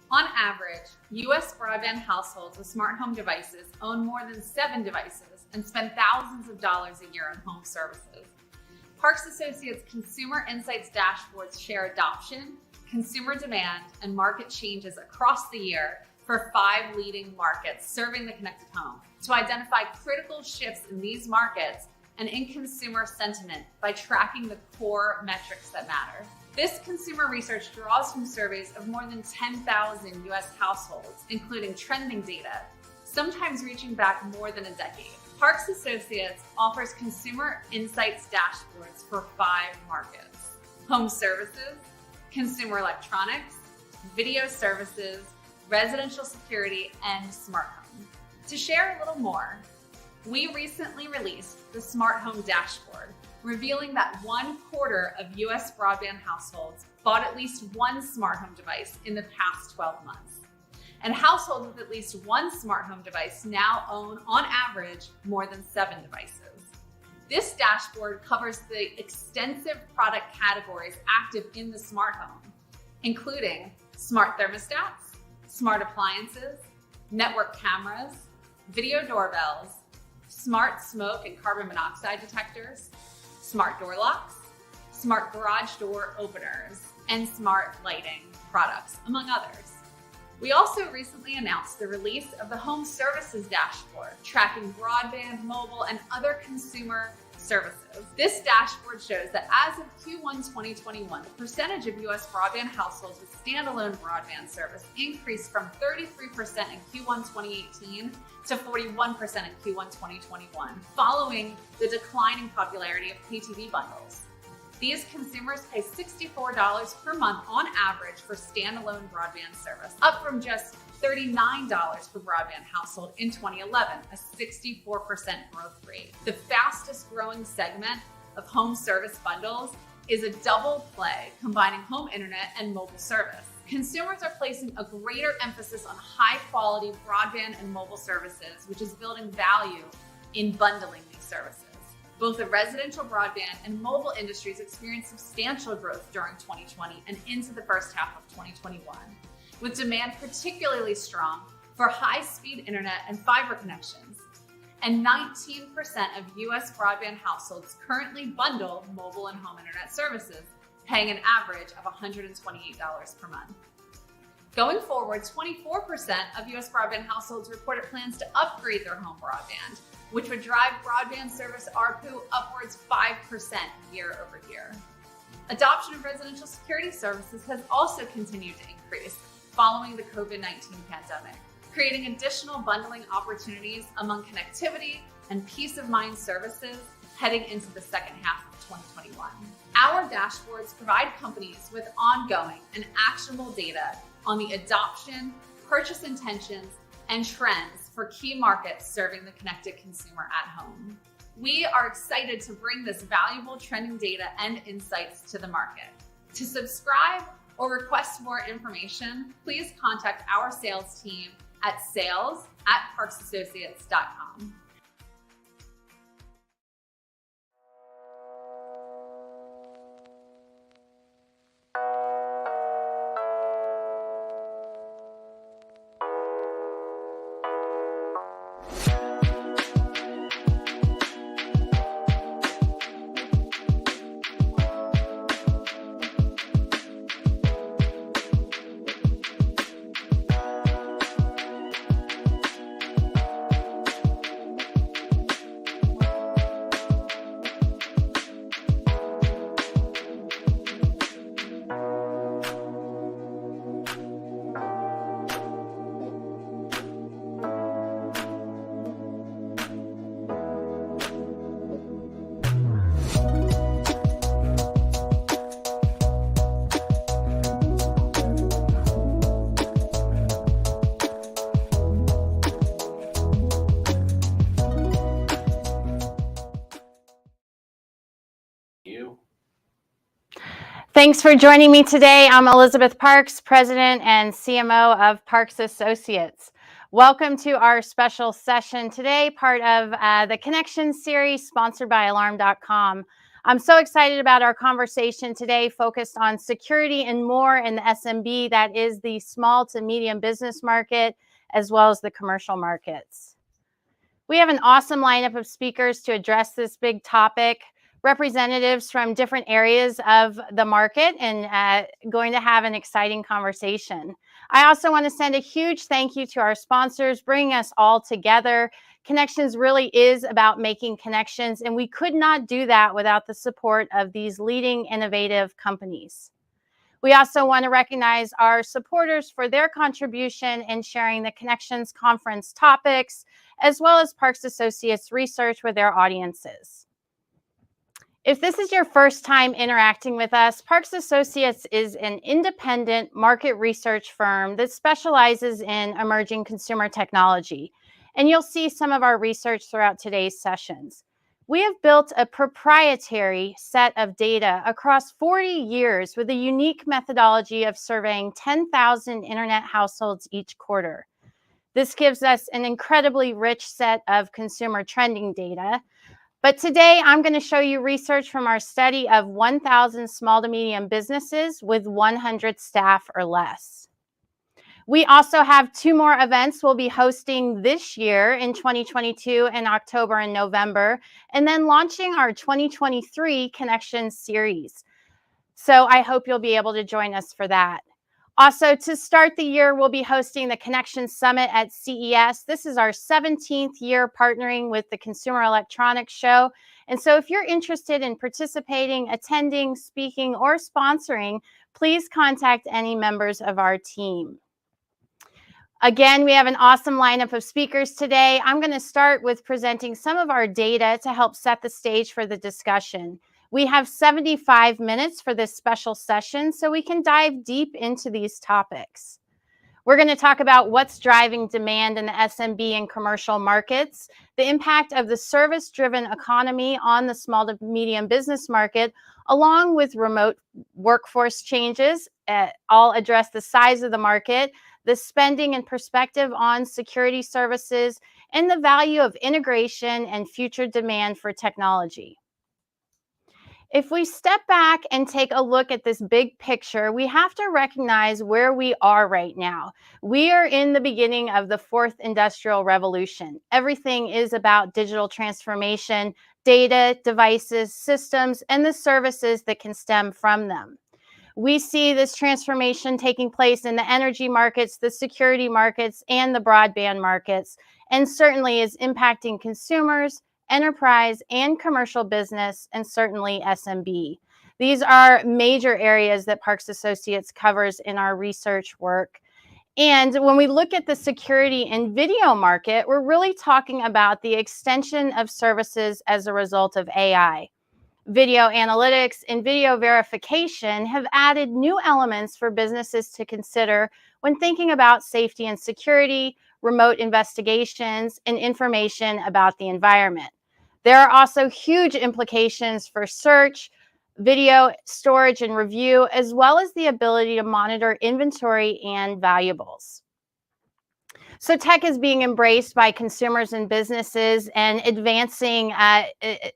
On average, U.S. broadband households with smart home devices own more than 7 devices and spend thousands of dollars a year on home services. Parks Associates Consumer Insights dashboards share adoption, consumer demand, and market changes across the year for 5 leading markets serving the connected home to identify critical shifts in these markets and in consumer sentiment by tracking the core metrics that matter. This consumer research draws from surveys of more than 10,000 U.S. households, including trending data, sometimes reaching back more than a decade. Parks Associates offers consumer insights dashboards for 5 markets: home services, consumer electronics, video services, residential security, and smart home. To share a little more, we recently released the Smart Home Dashboard, revealing that 1/4 of U.S. broadband households bought at least one smart home device in the past 12 months. And households with at least one smart home device now own, on average, more than 7 devices. This dashboard covers the extensive product categories active in the smart home, including smart thermostats, smart appliances, network cameras, video doorbells, smart smoke and carbon monoxide detectors, smart door locks, smart garage door openers, and smart lighting products, among others. We also recently announced the release of the Home Services Dashboard, tracking broadband, mobile, and other consumer services. This dashboard shows that as of Q1 2021, the percentage of U.S. broadband households with standalone broadband service increased from 33% in Q1 2018 to 41% in Q1 2021, following the declining popularity of pay TV bundles. These consumers pay $64 per month on average for standalone broadband service, up from just $39 per broadband household in 2011, a 64% growth rate. The fastest growing segment of home service bundles is a double play combining home internet and mobile service. Consumers are placing a greater emphasis on high quality broadband and mobile services, which is building value in bundling these services. Both the residential broadband and mobile industries experienced substantial growth during 2020 and into the first half of 2021, with demand particularly strong for high-speed internet and fiber connections. And 19% of U.S. broadband households currently bundle mobile and home internet services, paying an average of $128 per month. Going forward, 24% of U.S. broadband households reported plans to upgrade their home broadband, which would drive broadband service ARPU upwards 5% year over year. Adoption of residential security services has also continued to increase following the COVID-19 pandemic, creating additional bundling opportunities among connectivity and peace of mind services heading into the second half of 2021. Our dashboards provide companies with ongoing and actionable data on the adoption, purchase intentions, and trends for key markets serving the connected consumer at home. We are excited to bring this valuable trending data and insights to the market. To subscribe or request more information, please contact our sales team at sales@parksassociates.com. Thanks for joining me today. I'm Elizabeth Parks, President and CMO of Parks Associates. Welcome to our special session today, part of the Connection series sponsored by Alarm.com. I'm so excited about our conversation today, focused on security and more in the SMB, that is the small to medium business market, as well as the commercial markets. We have an awesome lineup of speakers to address this big topic, representatives from different areas of the market, and going to have an exciting conversation. I also want to send a huge thank you to our sponsors, bringing us all together. Connections really is about making connections, and we could not do that without the support of these leading innovative companies. We also want to recognize our supporters for their contribution in sharing the Connections Conference topics, as well as Parks Associates research with their audiences. If this is your first time interacting with us, Parks Associates is an independent market research firm that specializes in emerging consumer technology. And you'll see some of our research throughout today's sessions. We have built a proprietary set of data across 40 years with a unique methodology of surveying 10,000 internet households each quarter. This gives us an incredibly rich set of consumer trending data. But today, I'm going to show you research from our study of 1,000 small to medium businesses with 100 staff or less. We also have 2 more events we'll be hosting this year in 2022 in October and November, and then launching our 2023 Connections series. So I hope you'll be able to join us for that. Also, to start the year, we'll be hosting the Connections Summit at CES. This is our 17th year partnering with the Consumer Electronics Show. And so if you're interested in participating, attending, speaking, or sponsoring, please contact any members of our team. Again, we have an awesome lineup of speakers today. I'm going to start with presenting some of our data to help set the stage for the discussion. We have 75 minutes for this special session, so we can dive deep into these topics. We're going to talk about what's driving demand in the SMB and commercial markets, the impact of the service-driven economy on the small to medium business market, along with remote workforce changes. I'll address the size of the market, the spending and perspective on security services, and the value of integration and future demand for technology. If we step back and take a look at this big picture, we have to recognize where we are right now. We are in the beginning of the 4th industrial revolution. Everything is about digital transformation, data, devices, systems, and the services that can stem from them. We see this transformation taking place in the energy markets, the security markets, and the broadband markets, and certainly is impacting consumers, enterprise, and commercial business, and certainly SMB. These are major areas that Parks Associates covers in our research work. And when we look at the security and video market, we're really talking about the extension of services as a result of AI. Video analytics and video verification have added new elements for businesses to consider when thinking about safety and security, remote investigations, and information about the environment. There are also huge implications for search, video storage and review, as well as the ability to monitor inventory and valuables. So tech is being embraced by consumers and businesses, and advancing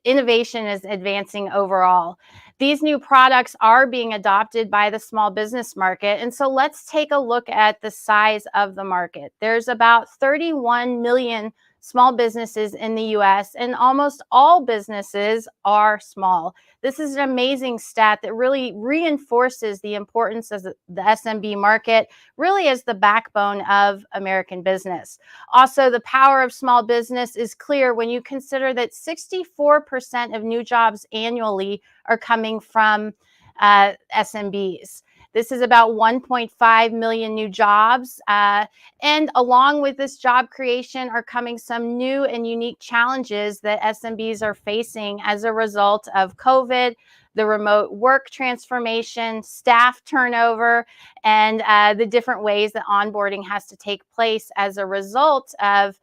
innovation is advancing overall. These new products are being adopted by the small business market. And so let's take a look at the size of the market. There's about 31 million small businesses in the US, and almost all businesses are small. This is an amazing stat that really reinforces the importance of the SMB market, really as the backbone of American business. Also, the power of small business is clear when you consider that 64% of new jobs annually are coming from SMBs. This is about 1.5 million new jobs. And along with this job creation are coming some new and unique challenges that SMBs are facing as a result of COVID, the remote work transformation, staff turnover, and the different ways that onboarding has to take place as a result of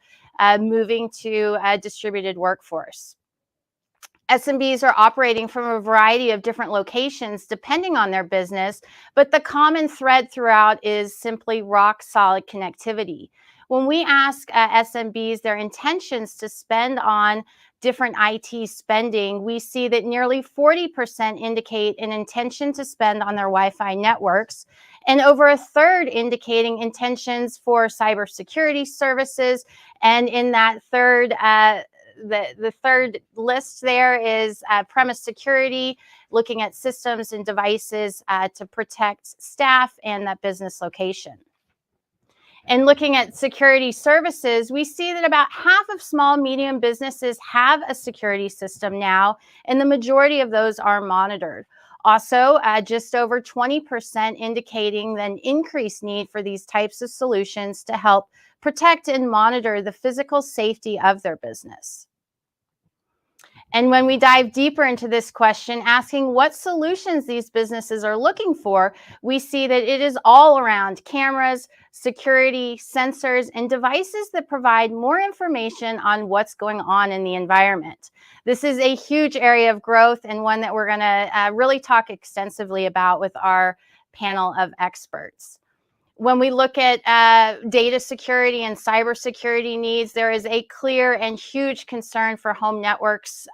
moving to a distributed workforce. SMBs are operating from a variety of different locations depending on their business, but the common thread throughout is simply rock solid connectivity. When we ask SMBs their intentions to spend on different IT spending, we see that nearly 40% indicate an intention to spend on their Wi-Fi networks, and over a third indicating intentions for cybersecurity services. And in that third, the third list there is premise security, looking at systems and devices to protect staff and that business location. And looking at security services, we see that about half of small, medium businesses have a security system now, and the majority of those are monitored. Also, just over 20% indicating an increased need for these types of solutions to help protect and monitor the physical safety of their business. And when we dive deeper into this question, asking what solutions these businesses are looking for, we see that it is all around cameras, security, sensors, and devices that provide more information on what's going on in the environment. This is a huge area of growth and one that we're going to really talk extensively about with our panel of experts. When we look at data security and cybersecurity needs, there is a clear and huge concern for home networks,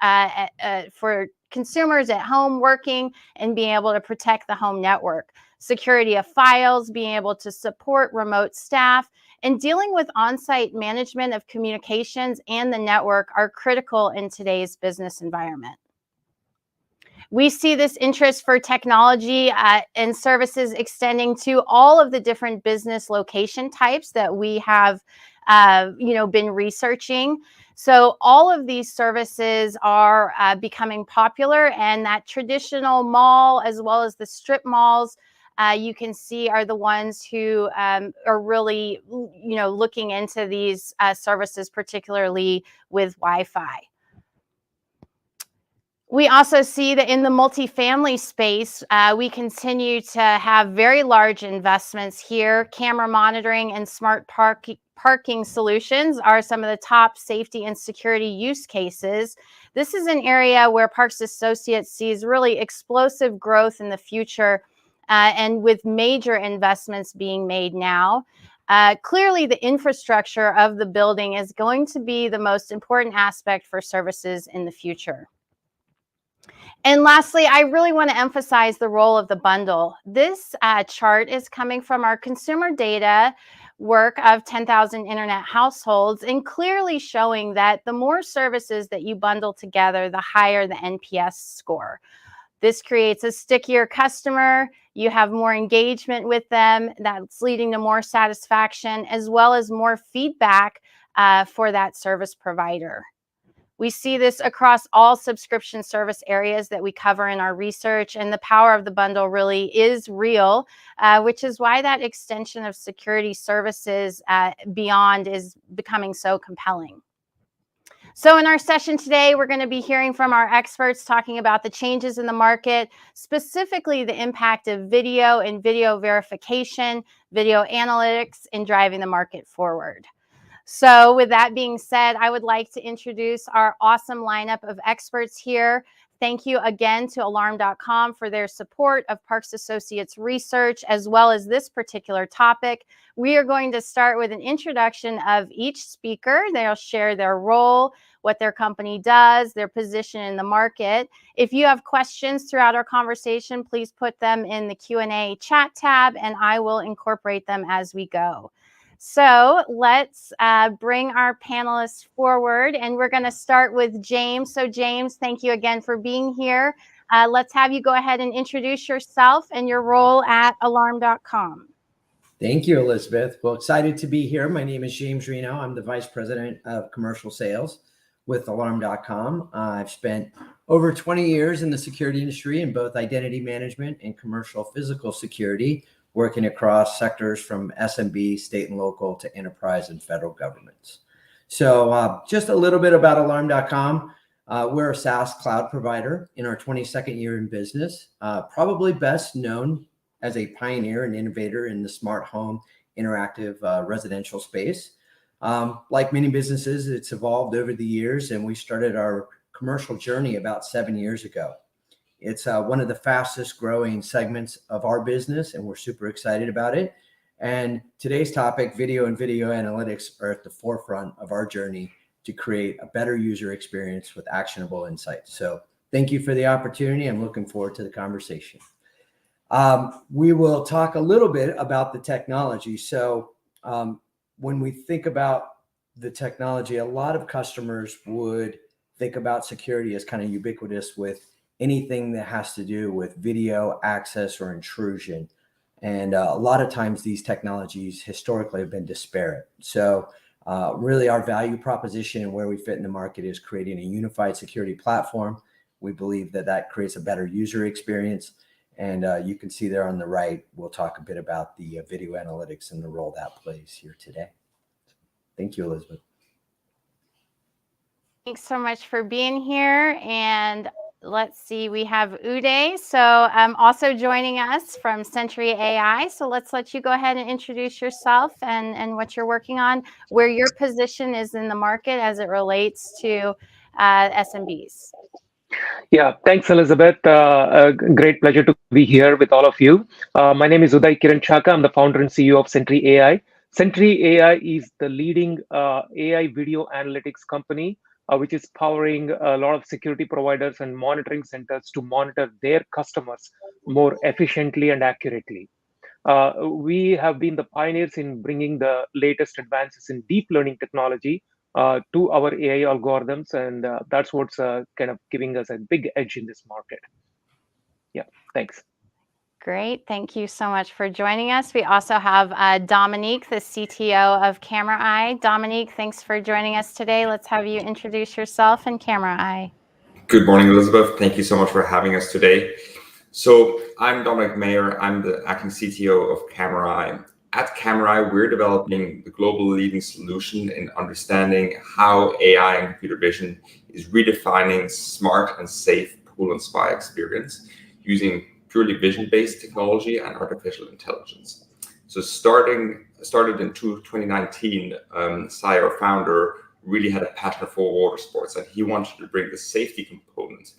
for consumers at home working and being able to protect the home network. Security of files, being able to support remote staff, and dealing with on-site management of communications and the network are critical in today's business environment. We see this interest for technology and services extending to all of the different business location types that we have been researching. So all of these services are becoming popular, and that traditional mall as well as the strip malls you can see are the ones who are really looking into these services, particularly with Wi-Fi. We also see that in the multifamily space, we continue to have very large investments here. Camera monitoring and smart parking solutions are some of the top safety and security use cases. This is an area where Parks Associates sees really explosive growth in the future, and with major investments being made now. Clearly, the infrastructure of the building is going to be the most important aspect for services in the future. And lastly, I really want to emphasize the role of the bundle. This chart is coming from our consumer data work of 10,000 internet households, and clearly showing that the more services that you bundle together, the higher the NPS score. This creates a stickier customer. You have more engagement with them. That's leading to more satisfaction, as well as more feedback for that service provider. We see this across all subscription service areas that we cover in our research, and the power of the bundle really is real, which is why that extension of security services beyond is becoming so compelling. So in our session today, we're going to be hearing from our experts talking about the changes in the market, specifically the impact of video and video verification, video analytics, in driving the market forward. So with that being said, I would like to introduce our awesome lineup of experts here. Thank you again to Alarm.com for their support of Parks Associates research, as well as this particular topic. We are going to start with an introduction of each speaker. They'll share their role, what their company does, their position in the market. If you have questions throughout our conversation, please put them in the Q&A chat tab, and I will incorporate them as we go. So let's bring our panelists forward, and we're going to start with James. So James, thank you again for being here. Let's have you go ahead and introduce yourself and your role at Alarm.com. Thank you, Elizabeth. Well, excited to be here. My name is James Reno. I'm the Vice President of Commercial Sales with Alarm.com. I've spent over 20 years in the security industry in both identity management and commercial physical security, working across sectors from SMB, state and local, to enterprise and federal governments. So just a little bit about Alarm.com. We're a SaaS cloud provider in our 22nd year in business, probably best known as a pioneer and innovator in the smart home interactive residential space. Like many businesses, it's evolved over the years, and we started our commercial journey about 7 years ago. It's one of the fastest growing segments of our business, and we're super excited about it. And today's topic, video and video analytics, are at the forefront of our journey to create a better user experience with actionable insights. So thank you for the opportunity. I'm looking forward to the conversation. We will talk a little bit about the technology. So when we think about the technology, a lot of customers would think about security as kind of ubiquitous with anything that has to do with video access or intrusion. And a lot of times these technologies historically have been disparate. So really our value proposition and where we fit in the market is creating a unified security platform. We believe that that creates a better user experience. And you can see there on the right, we'll talk a bit about the video analytics and the role that plays here today. Thank you, Elizabeth. Thanks so much for being here. And let's see, we have Uday. So also joining us from Century AI. So let's let you go ahead and introduce yourself and what you're working on, where your position is in the market as it relates to SMBs. Yeah, thanks, Elizabeth. A great pleasure to be here with all of you. My name is Uday Kiran Chaka. I'm the founder and CEO of Century AI. Century AI is the leading AI video analytics company, which is powering a lot of security providers and monitoring centers to monitor their customers more efficiently and accurately. We have been the pioneers in bringing the latest advances in deep learning technology to our AI algorithms, and that's what's kind of giving us a big edge in this market. Yeah, thanks. Great. Thank you so much for joining us. We also have Dominique, the CTO of Camera Eye. Dominique, thanks for joining us today. Let's have you introduce yourself and Camera Eye. Good morning, Elizabeth. Thank you so much for having us today. So I'm Dominic Mayer. I'm the acting CTO of Camera Eye. At Camera Eye, we're developing the global leading solution in understanding how AI and computer vision is redefining smart and safe pool and spy experience using purely vision-based technology and artificial intelligence. So started in 2019, Sai, our founder, really had a passion for water sports, and he wanted to bring the safety component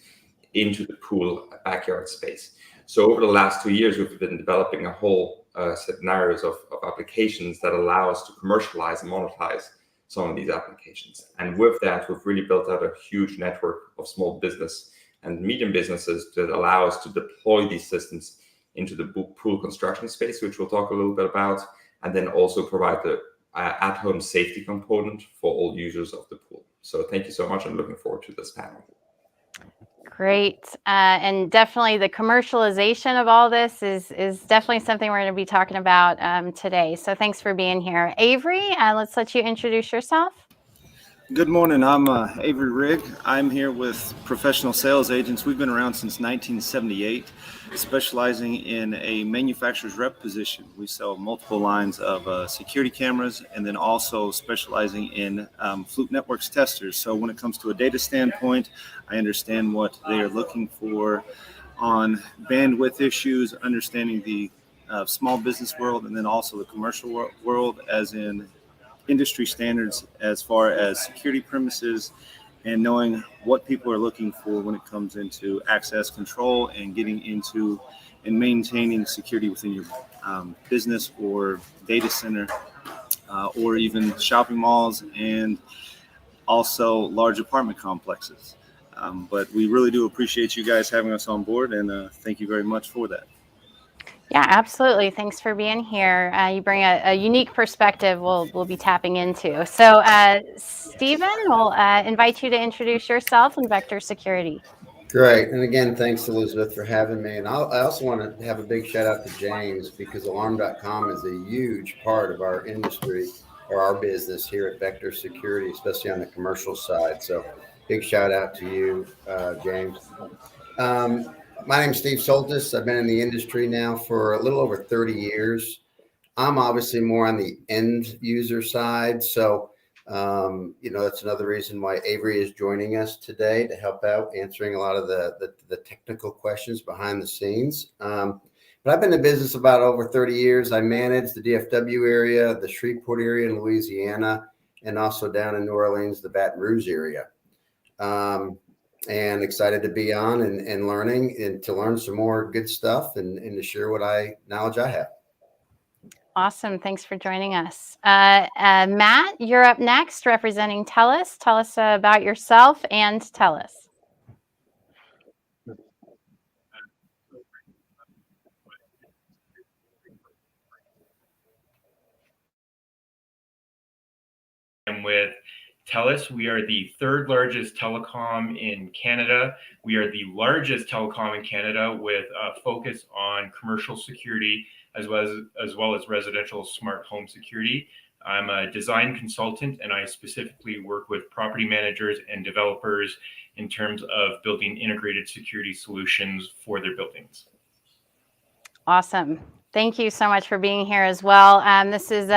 into the pool backyard space. So over the last 2 years, we've been developing a whole scenarios of applications that allow us to commercialize and monetize some of these applications. And with that, we've really built out a huge network of small business and medium businesses that allow us to deploy these systems into the pool construction space, which we'll talk a little bit about, and then also provide the at-home safety component for all users of the pool. So thank you so much. I'm looking forward to this panel. Great. And definitely the commercialization of all this is definitely something we're going to be talking about today. So thanks for being here. Avery, let's let you introduce yourself. Good morning. I'm Avery Rigg. I'm here with Professional Sales Agents. We've been around since 1978, specializing in a manufacturer's rep position. We sell multiple lines of security cameras and then also specializing in Fluke Networks testers. So when it comes to a data standpoint, I understand what they are looking for on bandwidth issues, understanding the small business world, and then also the commercial world, as in industry standards as far as security premises, and knowing what people are looking for when it comes into access control and getting into and maintaining security within your business or data center or even shopping malls and also large apartment complexes. But we really do appreciate you guys having us on board, and thank you very much for that. Yeah, absolutely. Thanks for being here. You bring a unique perspective we'll be tapping into. So, Stephen, we'll invite you to introduce yourself and Vector Security. Great. And again, thanks, Elizabeth, for having me. And I also want to have a big shout out to James, because Alarm.com is a huge part of our industry or our business here at Vector Security, especially on the commercial side. So big shout out to you, James. My name's Steve Soltis. I've been in the industry now for a little over 30 years. I'm obviously more on the end user side. So, that's another reason why Avery is joining us today to help out answering a lot of the technical questions behind the scenes. But I've been in business about over 30 years. I manage the DFW area, the Shreveport area in Louisiana, and also down in New Orleans, the Baton Rouge area. And excited to be on and learning and to learn some more good stuff and to share what knowledge I have. Awesome. Thanks for joining us. Matt, you're up next representing TELUS. Tell us about yourself and TELUS. And with TELUS, we are the third largest telecom in Canada. We are the largest telecom in Canada with a focus on commercial security as well as residential smart home security. I'm a design consultant, and I specifically work with property managers and developers in terms of building integrated security solutions for their buildings. Awesome. Thank you so much for being here as well. This is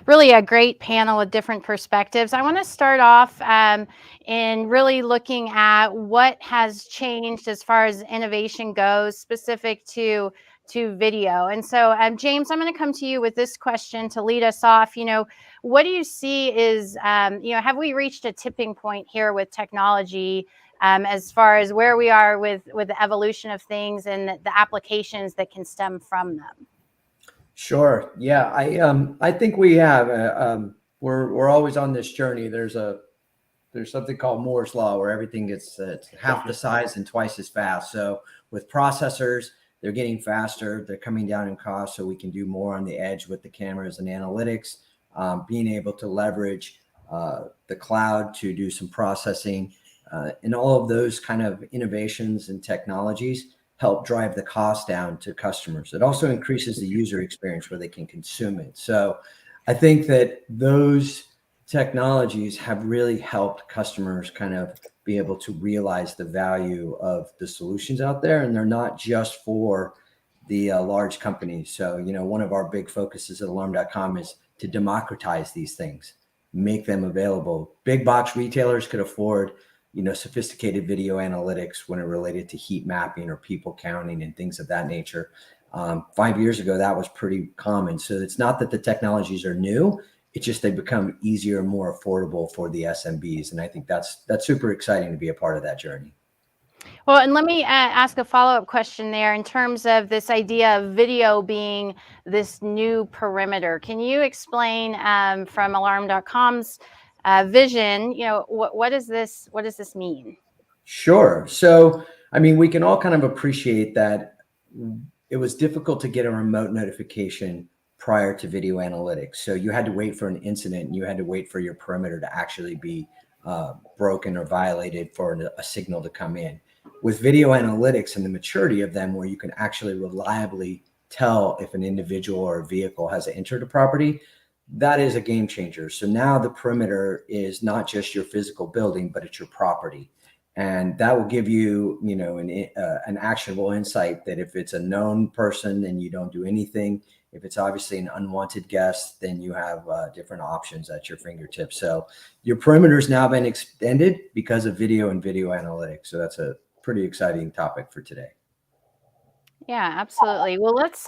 really a great panel with different perspectives. I want to start off in really looking at what has changed as far as innovation goes, specific to video. And so, James, I'm going to come to you with this question to lead us off. What do you see is, have we reached a tipping point here with technology? As far as where we are with the evolution of things and the applications that can stem from them. Sure. Yeah, I think we have. We're always on this journey. There's something called Moore's law where everything gets half the size and twice as fast. So with processors, they're getting faster. They're coming down in cost, so we can do more on the edge with the cameras and analytics. Being able to leverage the cloud to do some processing. And all of those kind of innovations and technologies help drive the cost down to customers. It also increases the user experience where they can consume it. So I think that those technologies have really helped customers kind of be able to realize the value of the solutions out there. And they're not just for the large companies. So, one of our big focuses at Alarm.com is to democratize these things, make them available. Big box retailers could afford sophisticated video analytics when it related to heat mapping or people counting and things of that nature. 5 years ago, that was pretty common. So it's not that the technologies are new, it's just they become easier and more affordable for the SMBs. And I think that's super exciting to be a part of that journey. Well, and let me ask a follow-up question there in terms of this idea of video being this new perimeter. Can you explain from Alarm.com's vision, what does this mean? Sure. So, we can all kind of appreciate that it was difficult to get a remote notification prior to video analytics. So you had to wait for an incident and you had to wait for your perimeter to actually be broken or violated for a signal to come in. With video analytics and the maturity of them, where you can actually reliably tell if an individual or a vehicle has entered a property, that is a game changer. So now the perimeter is not just your physical building, but it's your property. And that will give you, an actionable insight that if it's a known person, then you don't do anything. If it's obviously an unwanted guest, then you have different options at your fingertips. So your perimeter's now been extended because of video and video analytics. So that's a pretty exciting topic for today. Yeah, absolutely. Well, let's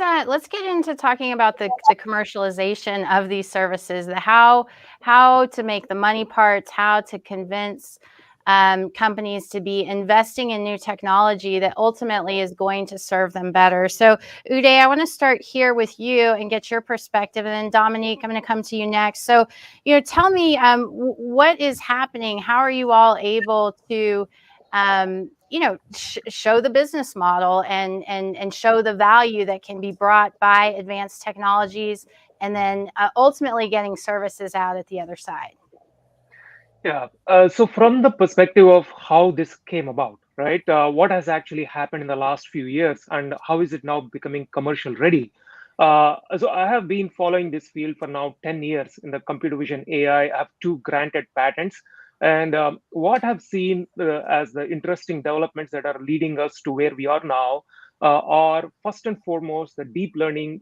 get into talking about the commercialization of these services, how to make the money parts, how to convince companies to be investing in new technology that ultimately is going to serve them better. So, Uday, I want to start here with you and get your perspective, and then Dominique, I'm going to come to you next. So, tell me what is happening. How are you all able to show the business model and show the value that can be brought by advanced technologies, and then ultimately getting services out at the other side? Yeah. So from the perspective of how this came about, right? What has actually happened in the last few years, and how is it now becoming commercial ready? So I have been following this field for now 10 years in the computer vision AI. I have 2 granted patents. And what I've seen as the interesting developments that are leading us to where we are now are first and foremost the deep learning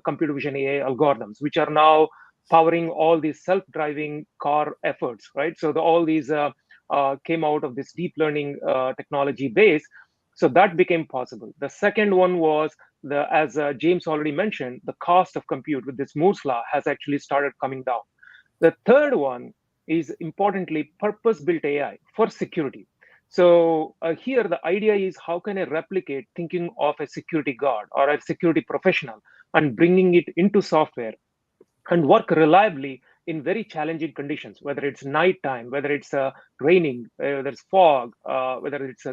computer vision AI algorithms, which are now powering all these self-driving car efforts, right? So all these came out of this deep learning technology base. So that became possible. The second one was, as James already mentioned, the cost of compute with this Moore's law has actually started coming down. The third one is importantly purpose-built AI for security. So here the idea is, how can I replicate thinking of a security guard or a security professional and bringing it into software and work reliably in very challenging conditions, whether it's nighttime, whether it's raining, whether it's fog, whether it's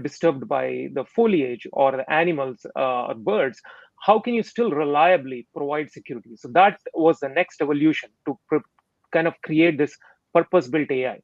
disturbed by the foliage or the animals or birds. How can you still reliably provide security? So that was the next evolution to kind of create this purpose-built AI.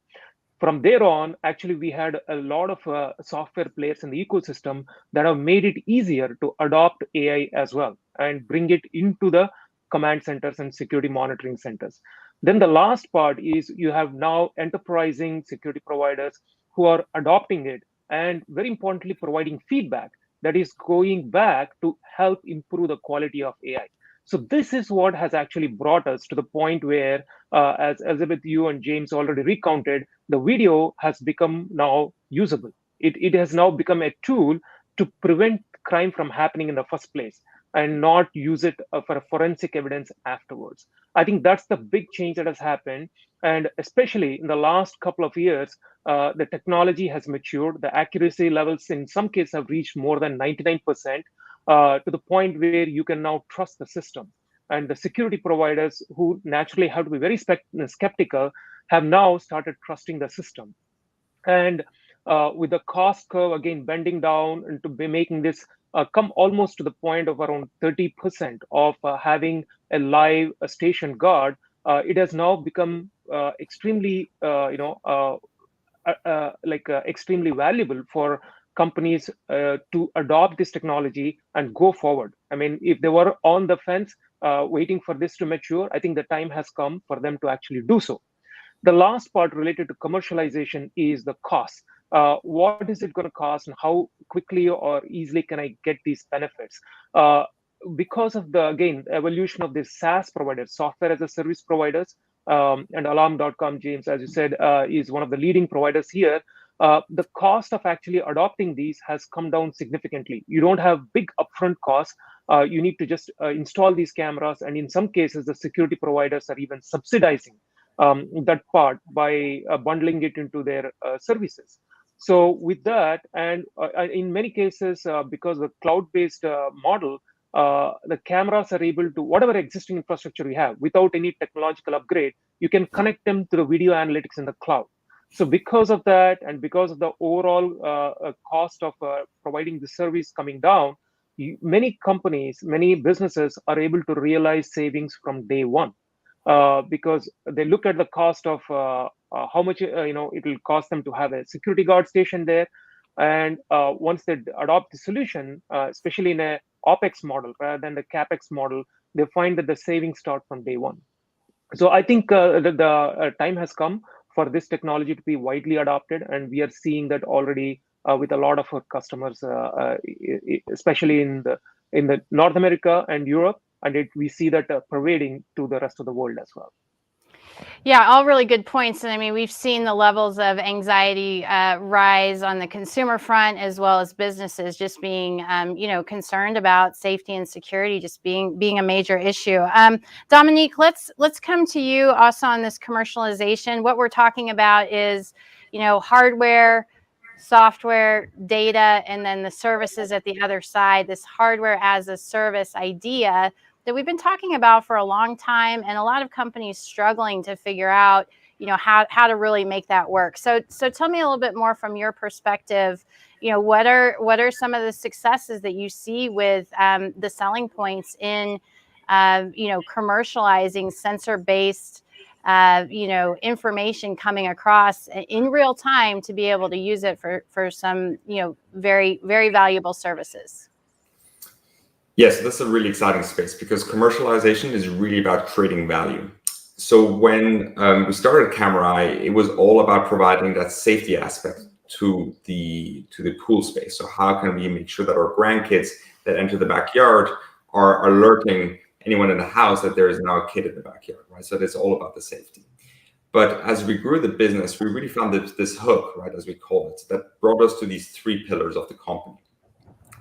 From there on, actually, we had a lot of software players in the ecosystem that have made it easier to adopt AI as well and bring it into the command centers and security monitoring centers. Then the last part is you have now enterprising security providers who are adopting it and, very importantly, providing feedback that is going back to help improve the quality of AI. So this is what has actually brought us to the point where, as Elizabeth, you and James already recounted, the video has become now usable. It has now become a tool to prevent crime from happening in the first place and not use it for forensic evidence afterwards. I think that's the big change that has happened. And especially in the last couple of years, the technology has matured. The accuracy levels in some cases have reached more than 99%, to the point where you can now trust the system. And the security providers, who naturally have to be very skeptical, have now started trusting the system. And with the cost curve again bending down and to be making this come almost to the point of around 30% of having a live station guard, it has now become extremely, extremely valuable for companies to adopt this technology and go forward. I mean, if they were on the fence waiting for this to mature, I think the time has come for them to actually do so. The last part related to commercialization is the cost. What is it going to cost, and how quickly or easily can I get these benefits? Because of the, again, evolution of the SaaS providers, software as a service providers, and Alarm.com, James, as you said, is one of the leading providers here. The cost of actually adopting these has come down significantly. You don't have big upfront costs. You need to just install these cameras, and in some cases, the security providers are even subsidizing that part by bundling it into their services. So with that, and in many cases, because of the cloud-based model, the cameras are able to, whatever existing infrastructure we have, without any technological upgrade, you can connect them to the video analytics in the cloud. So because of that, and because of the overall cost of providing the service coming down, many companies, many businesses are able to realize savings from day one. Because they look at the cost of how much it will cost them to have a security guard station there, and once they adopt the solution, especially in a OPEX model rather than the CAPEX model, they find that the savings start from day one. So I think the time has come for this technology to be widely adopted, and we are seeing that already with a lot of our customers, especially in the North America and Europe. And we see that pervading to the rest of the world as well. Yeah, all really good points. And I mean, we've seen the levels of anxiety rise on the consumer front, as well as businesses just being, concerned about safety and security, just being a major issue. Dominique, let's come to you also on this commercialization. What we're talking about is, hardware, software, data, and then the services at the other side, this hardware as a service idea that we've been talking about for a long time, and a lot of companies struggling to figure out, how to really make that work. So tell me a little bit more from your perspective. What are some of the successes that you see with the selling points in, commercializing sensor-based, information coming across in real time to be able to use it for some, very, very valuable services? Yes, that's a really exciting space because commercialization is really about creating value. So when we started Camera, it was all about providing that safety aspect to the pool space. So how can we make sure that our grandkids that enter the backyard are alerting anyone in the house that there is now a kid in the backyard, right? So it's all about the safety. But as we grew the business, we really found this hook, right, as we call it, that brought us to these three pillars of the company.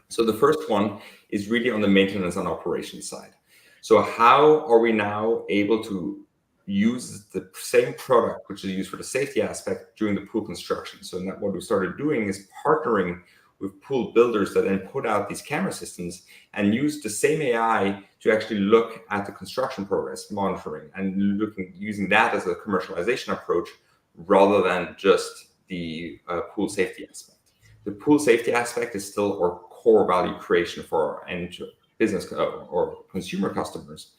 So the first one is really on the maintenance and operations side. So how are we now able to use the same product, which is used for the safety aspect, during the pool construction? So what we started doing is partnering with pool builders that then put out these camera systems and use the same AI to actually look at the construction progress monitoring and using that as a commercialization approach rather than just the pool safety aspect. The pool safety aspect is still our core value creation for our end business or consumer customers.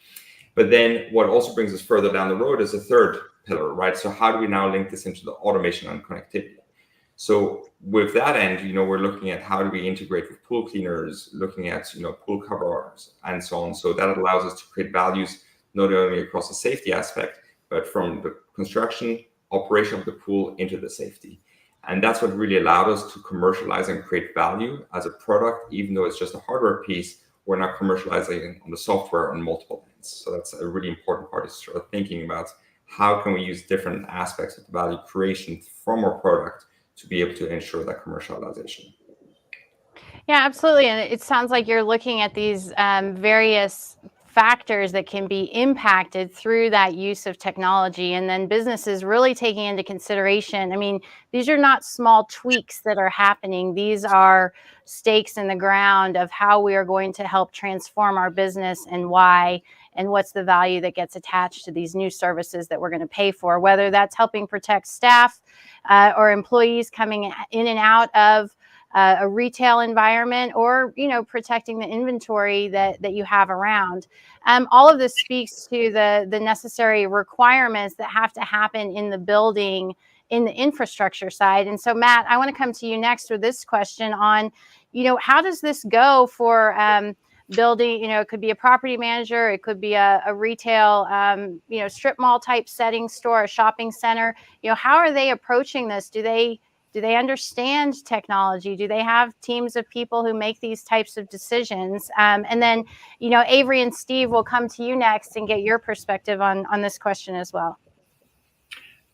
But then what also brings us further down the road is a third pillar, right? So how do we now link this into the automation and connectivity? So with that end, we're looking at how do we integrate with pool cleaners, looking at, pool covers and so on. So that allows us to create values not only across the safety aspect, but from the construction, operation of the pool into the safety. And that's what really allowed us to commercialize and create value as a product, even though it's just a hardware piece. We're now commercializing on the software on multiple ends. So that's a really important part, is sort of thinking about how can we use different aspects of the value creation from our product to be able to ensure that commercialization. Yeah, absolutely. And it sounds like you're looking at these various factors that can be impacted through that use of technology, and then businesses really taking into consideration. I mean, these are not small tweaks that are happening. These are stakes in the ground of how we are going to help transform our business and why, and what's the value that gets attached to these new services that we're going to pay for, whether that's helping protect staff or employees coming in and out of a retail environment, or protecting the inventory that you have around. All of this speaks to the necessary requirements that have to happen in the building, in the infrastructure side. And so, Matt, I want to come to you next with this question on, how does this go for building? It could be a property manager, it could be a retail, strip mall type setting store, a shopping center. How are they approaching this? Do they understand technology? Do they have teams of people who make these types of decisions? And then, Avery and Steve, will come to you next and get your perspective on this question as well.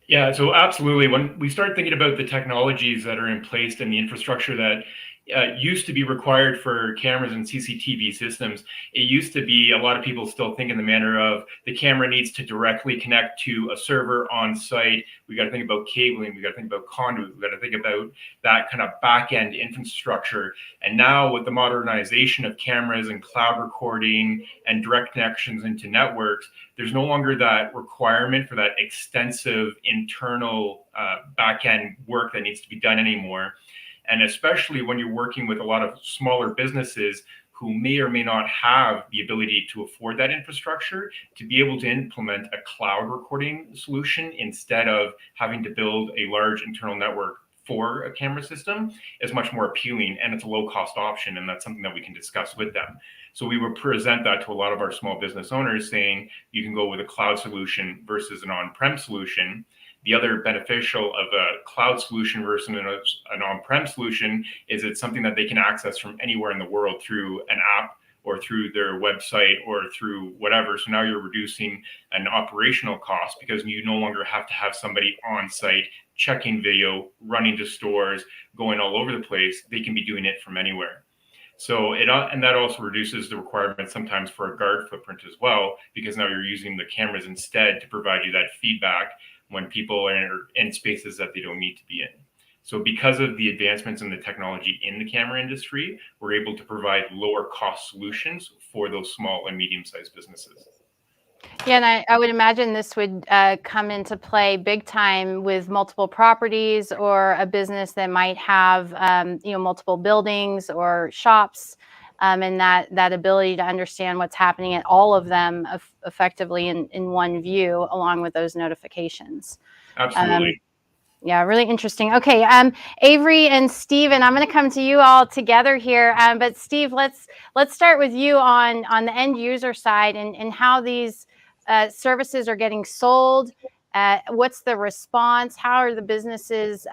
Yeah, so absolutely. When we start thinking about the technologies that are in place and the infrastructure that used to be required for cameras and CCTV systems, it used to be, a lot of people still think in the manner of the camera needs to directly connect to a server on site. We got to think about cabling, we got to think about conduit, we got to think about that kind of back end infrastructure. And now with the modernization of cameras and cloud recording and direct connections into networks, there's no longer that requirement for that extensive internal back end work that needs to be done anymore. And especially when you're working with a lot of smaller businesses who may or may not have the ability to afford that infrastructure, to be able to implement a cloud recording solution instead of having to build a large internal network for a camera system is much more appealing, and it's a low cost option. And that's something that we can discuss with them. So we would present that to a lot of our small business owners, saying you can go with a cloud solution versus an on-prem solution. The other beneficial of a cloud solution versus an on-prem solution is it's something that they can access from anywhere in the world through an app or through their website or through whatever. So now you're reducing an operational cost because you no longer have to have somebody on site checking video, running to stores, going all over the place. They can be doing it from anywhere. So and that also reduces the requirement sometimes for a guard footprint as well, because now you're using the cameras instead to provide you that feedback when people are in spaces that they don't need to be in. So because of the advancements in the technology in the camera industry, we're able to provide lower cost solutions for those small and medium-sized businesses. Yeah, and I would imagine this would come into play big time with multiple properties, or a business that might have multiple buildings or shops, and that ability to understand what's happening at all of them effectively in one view, along with those notifications. Absolutely. Yeah, really interesting. Okay, Avery and Steven, I'm going to come to you all together here. But Steve, let's start with you on the end user side and how these services are getting sold. What's the response? How are the businesses?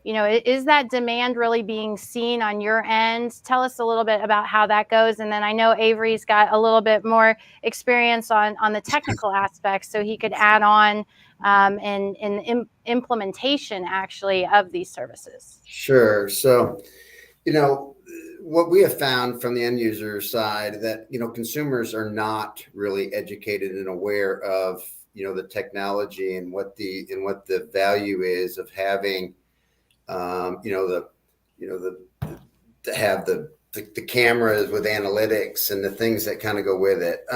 Is that demand really being seen on your end? Tell us a little bit about how that goes. And then I know Avery's got a little bit more experience on the technical aspects, so he could add on in implementation actually of these services. Sure. So, what we have found from the end user side that, consumers are not really educated and aware of, the technology and what the value is of having, the have the cameras with analytics and the things that kind of go with it.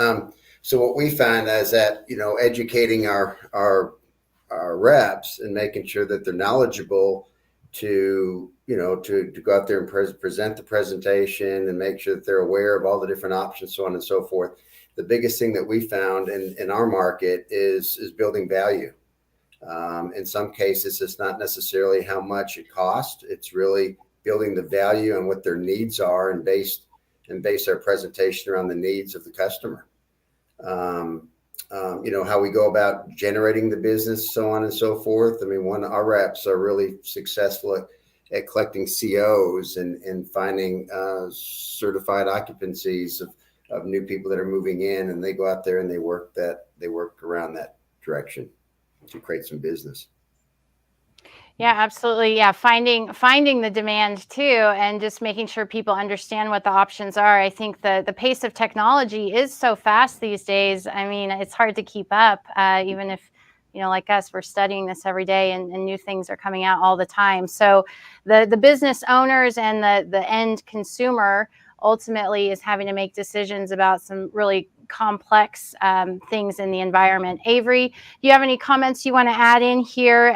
So what we find is that, educating our reps and making sure that they're knowledgeable to go out there and present the presentation and make sure that they're aware of all the different options, so on and so forth. The biggest thing that we found in our market is building value. In some cases, it's not necessarily how much it costs. It's really building the value and what their needs are, and base our presentation around the needs of the customer. How we go about generating the business, so on and so forth. I mean, our reps are really successful at collecting COs and finding certified occupancies of new people that are moving in, and they go out there and they work around that direction to create some business. Yeah, absolutely. Yeah, finding the demand too, and just making sure people understand what the options are. I think the pace of technology is so fast these days. I mean, it's hard to keep up, even if, like us, we're studying this every day, and new things are coming out all the time. So the business owners and the end consumer ultimately is having to make decisions about some really complex things in the environment. Avery, do you have any comments you want to add in here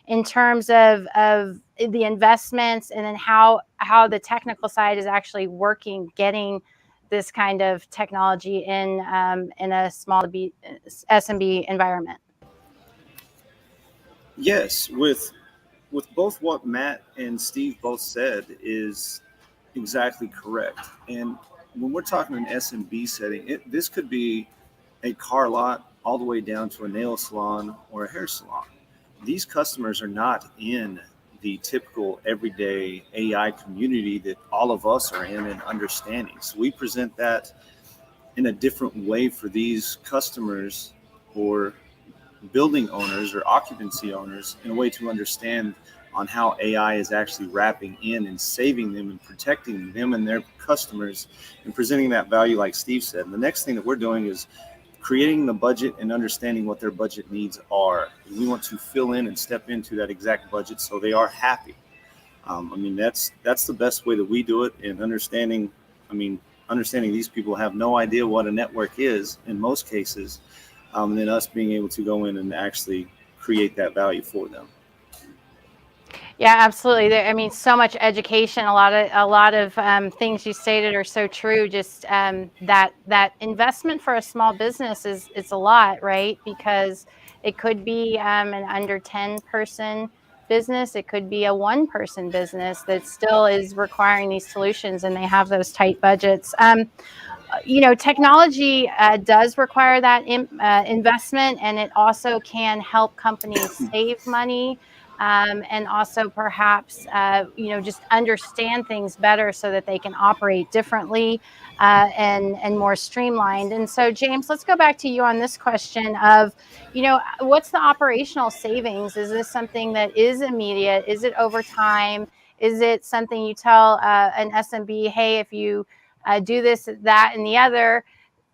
in terms of the investments, and then how the technical side is actually working, getting this kind of technology in a small SMB environment? Yes, with both what Matt and Steve both said is exactly correct. And when we're talking an SMB setting, this could be a car lot all the way down to a nail salon or a hair salon. These customers are not in the typical everyday AI community that all of us are in and understanding. So we present that in a different way for these customers or building owners or occupancy owners, in a way to understand on how AI is actually wrapping in and saving them and protecting them and their customers, and presenting that value like Steve said. And the next thing that we're doing is creating the budget and understanding what their budget needs are. We want to fill in and step into that exact budget so they are happy. That's the best way that we do it. And understanding these people have no idea what a network is in most cases, and then us being able to go in and actually create that value for them. Yeah, absolutely. I mean, so much education. A lot of things you stated are so true. Just that investment for a small business is a lot, right? Because it could be an under 10 person business. It could be a 1-person business that still is requiring these solutions, and they have those tight budgets. Technology does require that investment, and it also can help companies save money, and also perhaps, just understand things better so that they can operate differently and more streamlined. And so, James, let's go back to you on this question of, what's the operational savings? Is this something that is immediate? Is it over time? Is it something you tell an SMB, hey, if you do this, that, and the other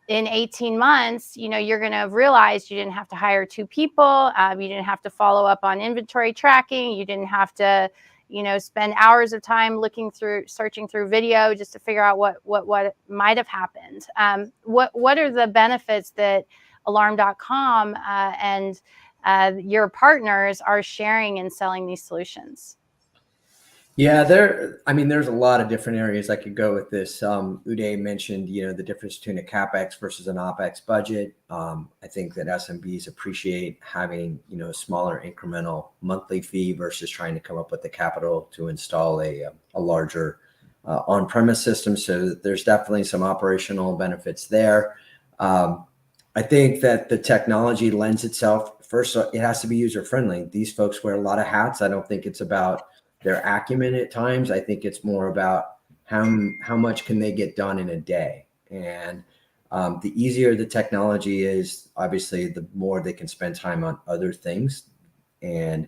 in 18 months, you're going to have realized you didn't have to hire 2 people. You didn't have to follow up on inventory tracking. You didn't have to, spend hours of time searching through video just to figure out what might have happened. What are the benefits that Alarm.com and your partners are sharing in selling these solutions? Yeah, there's a lot of different areas I could go with this. Uday mentioned, the difference between a CapEx versus an OpEx budget. I think that SMBs appreciate having, a smaller incremental monthly fee versus trying to come up with the capital to install a larger on-premise system. So there's definitely some operational benefits there. I think that the technology lends itself, first, it has to be user-friendly. These folks wear a lot of hats. I don't think it's about their acumen at times. I think it's more about how much can they get done in a day. And the easier the technology is, obviously, the more they can spend time on other things. And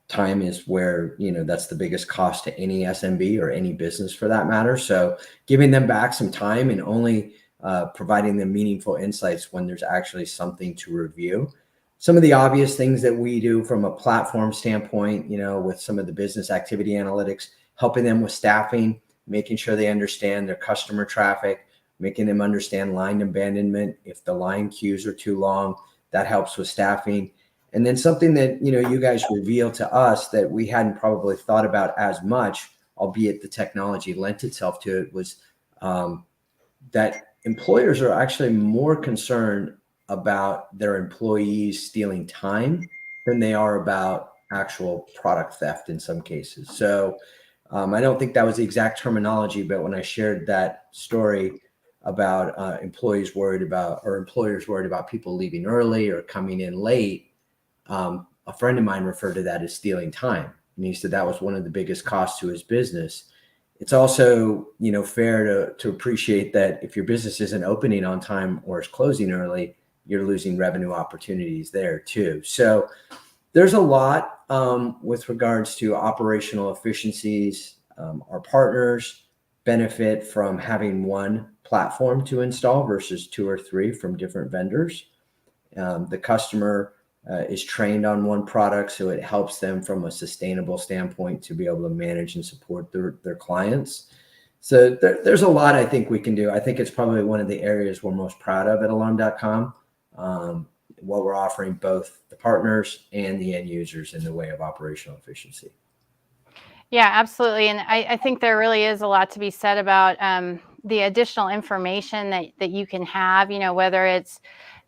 time is where, that's the biggest cost to any SMB or any business for that matter. So giving them back some time and only providing them meaningful insights when there's actually something to review. Some of the obvious things that we do from a platform standpoint, with some of the business activity analytics, helping them with staffing, making sure they understand their customer traffic, making them understand line abandonment. If the line queues are too long, that helps with staffing. And then something that, you guys revealed to us that we hadn't probably thought about as much, albeit the technology lent itself to it, was that employers are actually more concerned about their employees stealing time than they are about actual product theft in some cases. So I don't think that was the exact terminology, but when I shared that story about employers worried about people leaving early or coming in late, a friend of mine referred to that as stealing time. And he said that was one of the biggest costs to his business. It's also, fair to appreciate that if your business isn't opening on time or is closing early, you're losing revenue opportunities there too. So there's a lot with regards to operational efficiencies. Our partners benefit from having one platform to install versus 2 or 3 from different vendors. The customer is trained on one product, so it helps them from a sustainable standpoint to be able to manage and support their clients. So there's a lot I think we can do. I think it's probably one of the areas we're most proud of at Alarm.com, what we're offering both the partners and the end users in the way of operational efficiency. Yeah, absolutely. And I think there really is a lot to be said about the additional information that you can have, whether it's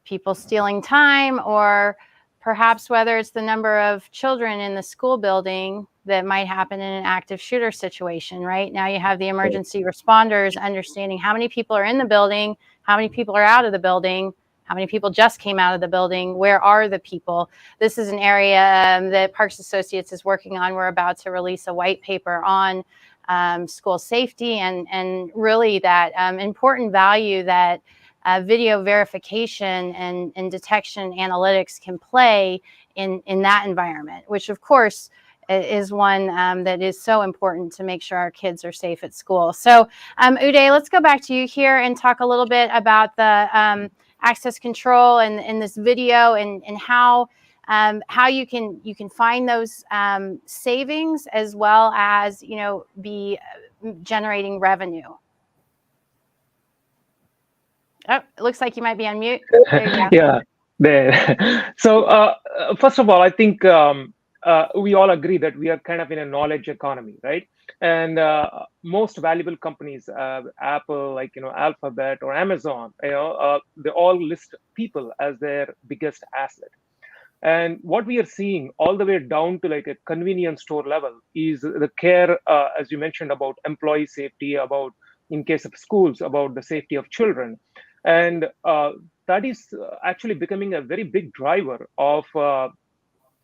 people stealing time or perhaps whether it's the number of children in the school building that might happen in an active shooter situation, right? Now you have the emergency responders understanding how many people are in the building, how many people are out of the building, how many people just came out of the building, where are the people? This is an area that Parks Associates is working on. We're about to release a white paper on school safety and really that important value that video verification and detection analytics can play in that environment, which of course is one that is so important to make sure our kids are safe at school. So Uday, let's go back to you here and talk a little bit about the access control and this video and how you can find those savings as well as be generating revenue. Oh, it looks like you might be on mute. There you go. Yeah, there. So first of all, I think we all agree that we are kind of in a knowledge economy, right? And most valuable companies, Apple, Alphabet or Amazon, they all list people as their biggest asset. And what we are seeing all the way down to like a convenience store level is the care, as you mentioned, about employee safety, about in case of schools, about the safety of children. And that is actually becoming a very big driver of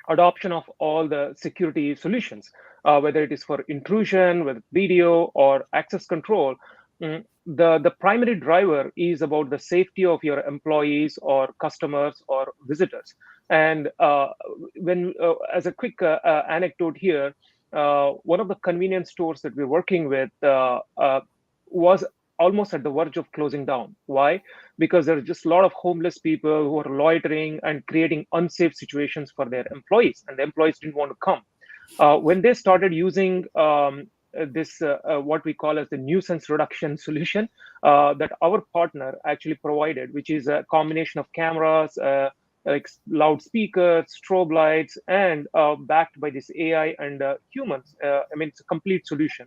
adoption of all the security solutions, whether it is for intrusion, with video or access control. The primary driver is about the safety of your employees or customers or visitors. And as a quick anecdote here, one of the convenience stores that we're working with was almost at the verge of closing down. Why? Because there are just a lot of homeless people who are loitering and creating unsafe situations for their employees, and the employees didn't want to come. When they started using this, what we call as the nuisance reduction solution that our partner actually provided, which is a combination of cameras, like loudspeakers, strobe lights, and backed by this AI and humans. It's a complete solution.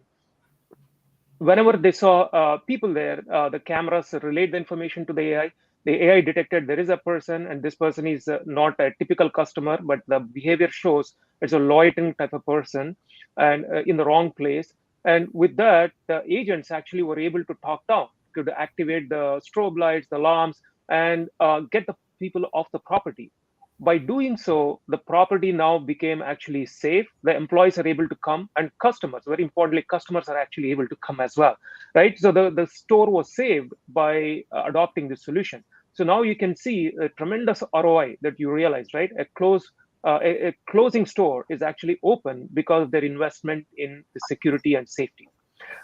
Whenever they saw people there, the cameras relayed the information to the AI. The AI detected there is a person, and this person is not a typical customer, but the behavior shows it's a loitering type of person and in the wrong place. And with that, the agents actually were able to talk down, to activate the strobe lights, the alarms, and get the people off the property. By doing so, the property now became actually safe. The employees are able to come, and customers, very importantly, customers are actually able to come as well, right? So the store was saved by adopting this solution. So now you can see a tremendous ROI that you realize, right? A closing store is actually open because of their investment in the security and safety.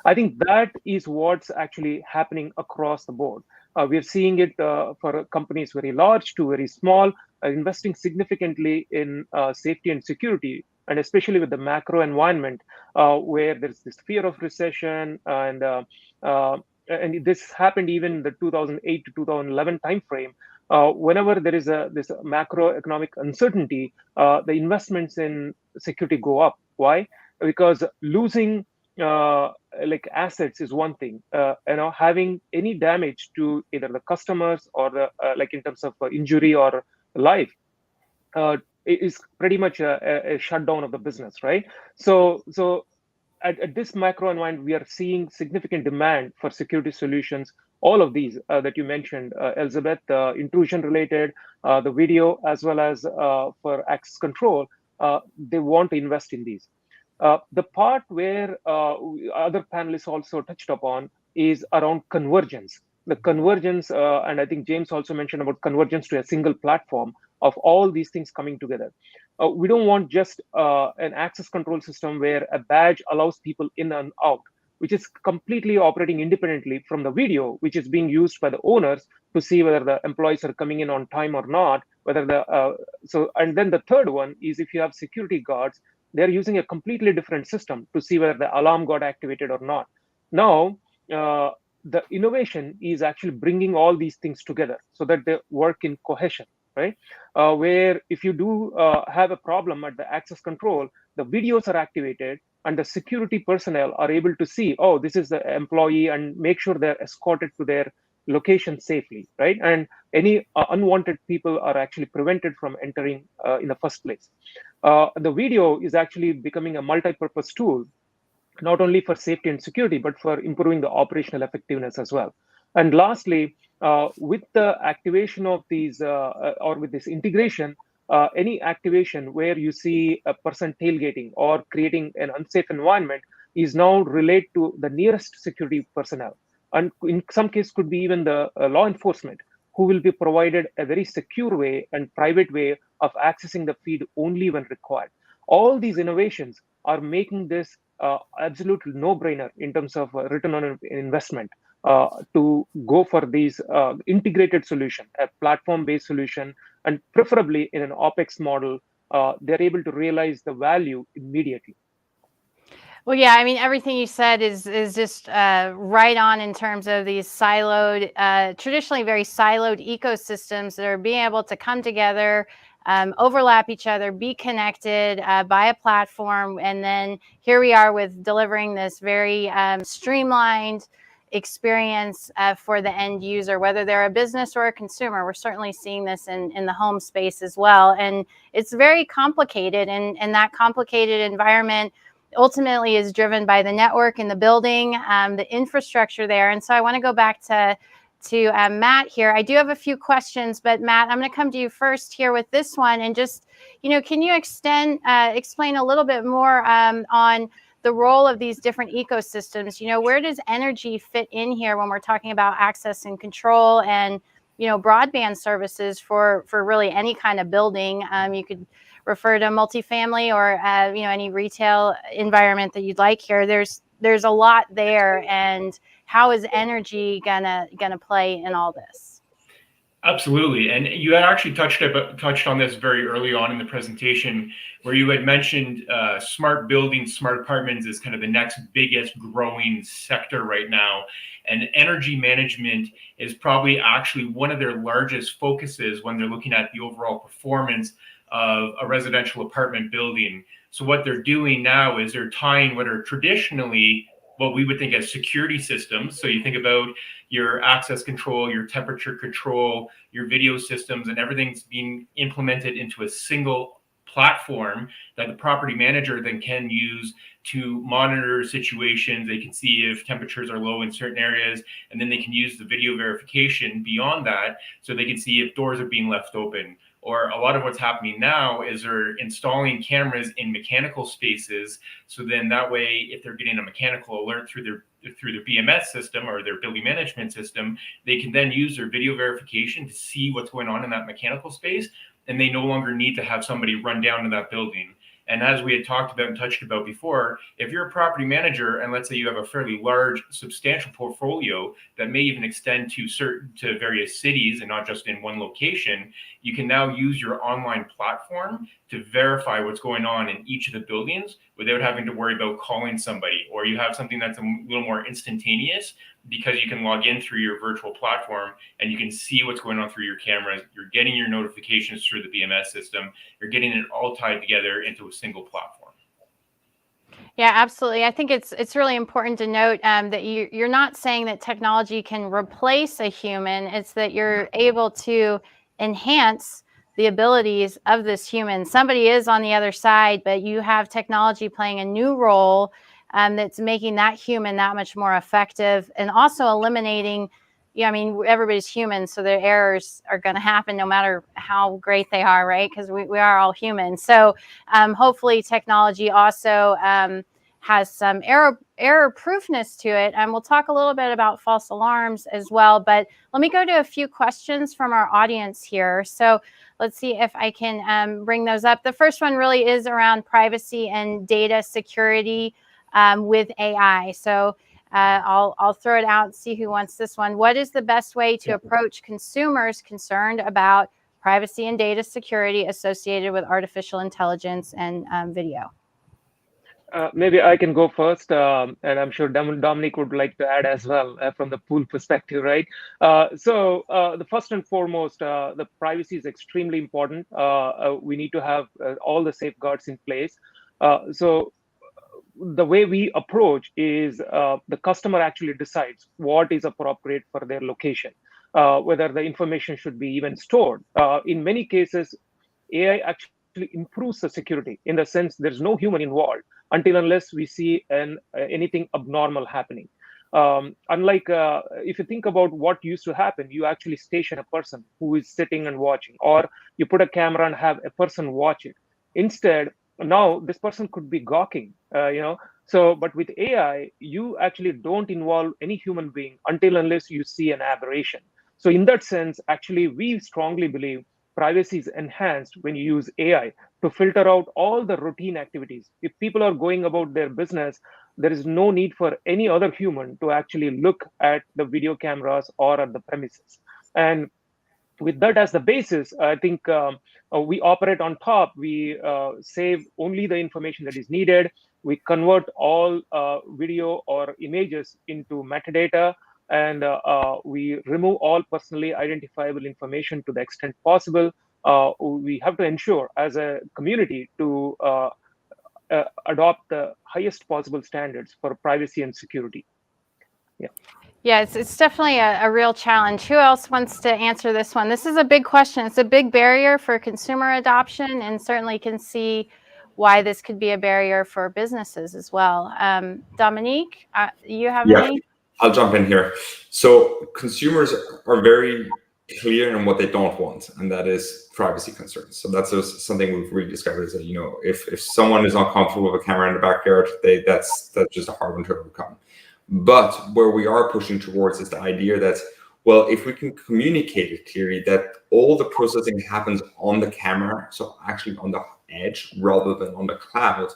I think that is what's actually happening across the board. We're seeing it for companies very large to very small, investing significantly in safety and security, and especially with the macro environment. where there's this fear of recession, and this happened even in the 2008 to 2011 timeframe. Whenever there is this macroeconomic uncertainty, the investments in security go up. Why? Because losing like assets is one thing. Having any damage to either the customers or the like in terms of injury or life is pretty much a shutdown of the business, right? So at this macro environment, we are seeing significant demand for security solutions. All of these that you mentioned, Elizabeth, intrusion related, the video, as well as for access control, they want to invest in these. The part where other panelists also touched upon is around convergence. The convergence, and I think James also mentioned about convergence to a single platform of all these things coming together. We don't want just an access control system where a badge allows people in and out, which is completely operating independently from the video, which is being used by the owners to see whether the employees are coming in on time or not. And then the third one is if you have security guards, they're using a completely different system to see whether the alarm got activated or not. Now, the innovation is actually bringing all these things together so that they work in cohesion, right? Where if you do have a problem at the access control, the videos are activated and the security personnel are able to see, oh, this is the employee, and make sure they're escorted to their location safely, right? And any unwanted people are actually prevented from entering in the first place. The video is actually becoming a multi-purpose tool, not only for safety and security, but for improving the operational effectiveness as well. And lastly, with the activation of these, or with this integration, any activation where you see a person tailgating or creating an unsafe environment is now relayed to the nearest security personnel. And in some cases could be even the law enforcement, who will be provided a very secure way and private way of accessing the feed only when required. All these innovations are making this absolute no-brainer in terms of return on investment to go for these integrated solution, a platform-based solution, and preferably in an OpEx model. They're able to realize the value immediately. Well, yeah, I mean, everything you said is just right on in terms of these siloed, traditionally very siloed ecosystems that are being able to come together, overlap each other, be connected by a platform. And then here we are with delivering this very streamlined experience for the end user, whether they're a business or a consumer. We're certainly seeing this in the home space as well. And it's very complicated, and that complicated environment ultimately is driven by the network in the building, the infrastructure there. And so I want to go back to Matt here. I do have a few questions, but Matt, I'm going to come to you first here with this one. And just, can you explain a little bit more on the role of these different ecosystems? Where does energy fit in here when we're talking about access and control and, broadband services for really any kind of building? You could refer to multifamily or any retail environment that you'd like here. There's a lot there, and how is energy gonna play in all this? Absolutely, and you had actually touched on this very early on in the presentation, where you had mentioned smart buildings, smart apartments is kind of the next biggest growing sector right now, and energy management is probably actually one of their largest focuses when they're looking at the overall performance of a residential apartment building. So what they're doing now is they're tying what are traditionally what we would think as security systems. So you think about your access control, your temperature control, your video systems, and everything's being implemented into a single platform that the property manager then can use to monitor situations. They can see if temperatures are low in certain areas, and then they can use the video verification beyond that, so they can see if doors are being left open. Or a lot of what's happening now is they're installing cameras in mechanical spaces. So then that way, if they're getting a mechanical alert through their BMS system or their building management system, they can then use their video verification to see what's going on in that mechanical space. And they no longer need to have somebody run down to that building. And as we had talked about and touched about before, if you're a property manager and let's say you have a fairly large, substantial portfolio that may even extend to various cities and not just in one location, you can now use your online platform to verify what's going on in each of the buildings without having to worry about calling somebody, or you have something that's a little more instantaneous because you can log in through your virtual platform and you can see what's going on through your cameras. You're getting your notifications through the BMS system. You're getting it all tied together into a single platform. Yeah, absolutely. I think it's really important to note that you're not saying that technology can replace a human. It's that you're able to enhance the abilities of this human. Somebody is on the other side, but you have technology playing a new role that's making that human that much more effective, and also eliminating, I mean, everybody's human, so their errors are going to happen no matter how great they are, right? Because we are all human. So hopefully technology also has some error proofness to it. And we'll talk a little bit about false alarms as well. But let me go to a few questions from our audience here. So let's see if I can bring those up. The first one really is around privacy and data security with AI. So I'll throw it out and see who wants this one. What is the best way to approach consumers concerned about privacy and data security associated with artificial intelligence and video? Maybe I can go first, and I'm sure Dominic would like to add as well from the pool perspective, right? So the first and foremost, the privacy is extremely important. We need to have all the safeguards in place. So the way we approach is the customer actually decides what is appropriate for their location, whether the information should be even stored. In many cases, AI actually improves the security in the sense there's no human involved until unless we see anything abnormal happening. Unlike if you think about what used to happen, you actually station a person who is sitting and watching, or you put a camera and have a person watch it. Instead, now this person could be gawking, So, but with AI, you actually don't involve any human being until unless you see an aberration. So in that sense, actually, we strongly believe privacy is enhanced when you use AI to filter out all the routine activities. If people are going about their business, there is no need for any other human to actually look at the video cameras or at the premises. And with that as the basis, I think we operate on top. We save only the information that is needed. We convert all video or images into metadata, and we remove all personally identifiable information to the extent possible. We have to ensure as a community to adopt the highest possible standards for privacy and security. Yeah. Yeah, it's definitely a real challenge. Who else wants to answer this one? This is a big question. It's a big barrier for consumer adoption, and certainly can see why this could be a barrier for businesses as well. Dominique, you have any? I'll jump in here. So consumers are very clear in what they don't want, and that is privacy concerns. So that's something we've really discovered is that, if someone is not comfortable with a camera in the backyard, that's just a hard one to overcome. But where we are pushing towards is the idea that, well, if we can communicate it clearly, that all the processing happens on the camera, so actually on the edge rather than on the cloud,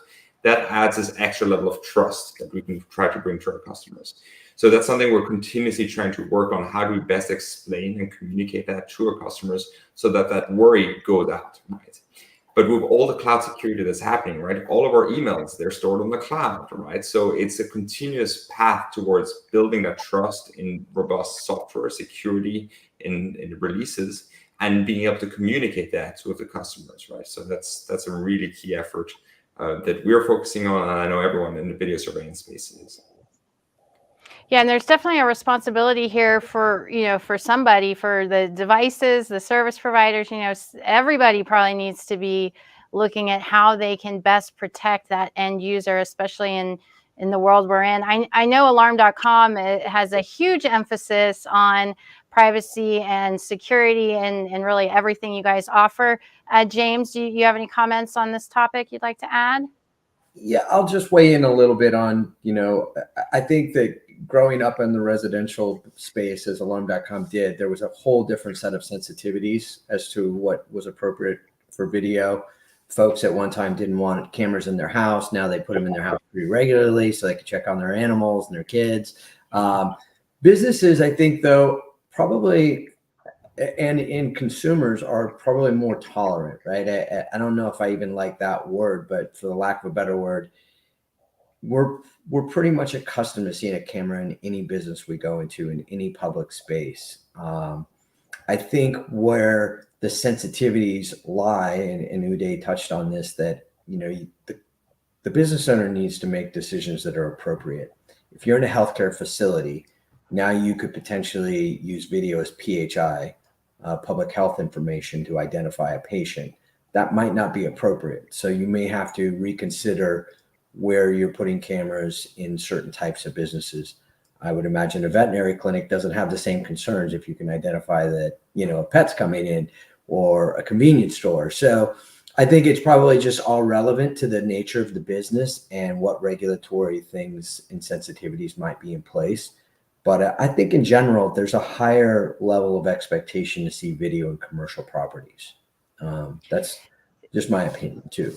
that adds this extra level of trust that we can try to bring to our customers. So that's something we're continuously trying to work on. How do we best explain and communicate that to our customers so that that worry goes out, right? But with all the cloud security that's happening, right, all of our emails, they're stored on the cloud, right? So it's a continuous path towards building that trust in robust software security in releases and being able to communicate that with the customers, right? So that's a really key effort that we're focusing on, and I know everyone in the video surveillance space is. Yeah, and there's definitely a responsibility here for, for somebody, for the devices, the service providers, everybody probably needs to be looking at how they can best protect that end user, especially in the world we're in. I know Alarm.com has a huge emphasis on privacy and security and really everything you guys offer. James, do you have any comments on this topic you'd like to add? Yeah, I'll just weigh in a little bit on, I think that growing up in the residential space, as Alarm.com did, there was a whole different set of sensitivities as to what was appropriate for video. folks at one time didn't want cameras in their house. Now they put them in their house pretty regularly so they can check on their animals and their kids. Businesses, I think, though, probably, and consumers are probably more tolerant, right? I don't know if I even like that word, but for the lack of a better word, we're pretty much accustomed to seeing a camera in any business we go into, in any public space. I think where the sensitivities lie, and Uday touched on this, that the business owner needs to make decisions that are appropriate. If you're in a healthcare facility, now you could potentially use video as PHI, public health information, to identify a patient. That might not be appropriate. So you may have to reconsider where you're putting cameras in certain types of businesses. I would imagine a veterinary clinic doesn't have the same concerns if you can identify that, a pet's coming in, or a convenience store. So I think it's probably just all relevant to the nature of the business and what regulatory things and sensitivities might be in place. But I think in general, there's a higher level of expectation to see video in commercial properties. That's just my opinion too.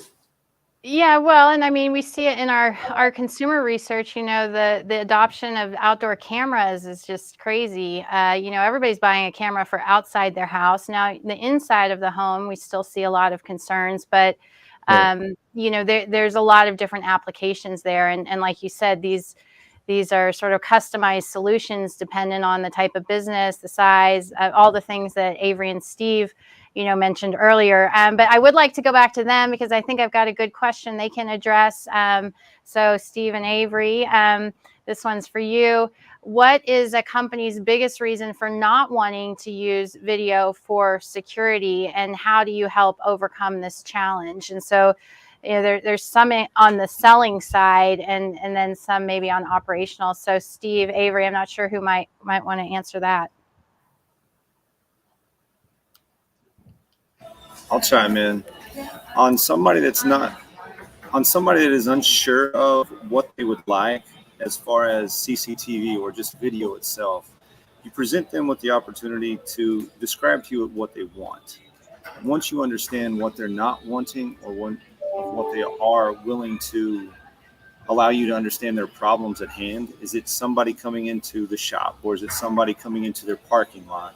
Yeah, well, and I mean, we see it in our consumer research. The adoption of outdoor cameras is just crazy. Everybody's buying a camera for outside their house. Now, the inside of the home, we still see a lot of concerns, but there's a lot of different applications there. And like you said, these are sort of customized solutions dependent on the type of business, the size, all the things that Avery and Steve mentioned earlier. But I would like to go back to them because I think I've got a good question they can address. So Steve and Avery, this one's for you. What is a company's biggest reason for not wanting to use video for security, and how do you help overcome this challenge? And so, there's some on the selling side and then some maybe on operational. So Steve, Avery, I'm not sure who might want to answer that. I'll chime in. On somebody that is unsure of what they would like as far as CCTV or just video itself, you present them with the opportunity to describe to you what they want. Once you understand what they're not wanting, or what they are willing to allow you to understand their problems at hand, is it somebody coming into the shop, or is it somebody coming into their parking lot?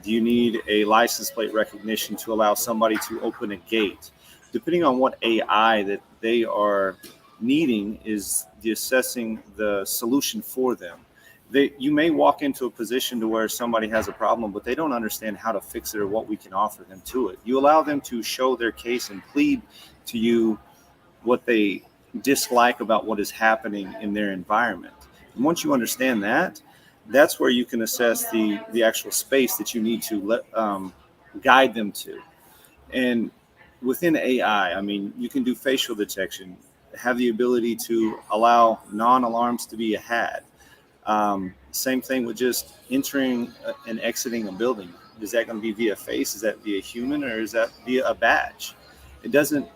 Do you need a license plate recognition to allow somebody to open a gate? Depending on what AI that they are needing is the assessing the solution for them. You may walk into a position to where somebody has a problem, but they don't understand how to fix it or what we can offer them to it. You allow them to show their case and plead to you what they dislike about what is happening in their environment. And once you understand that, that's where you can assess the actual space that you need to guide them to. And within AI, I mean, you can do facial detection, have the ability to allow non-alarms to be had. Same thing with just entering and exiting a building. Is that going to be via face? Is that via human, or is that via a badge? It doesn't.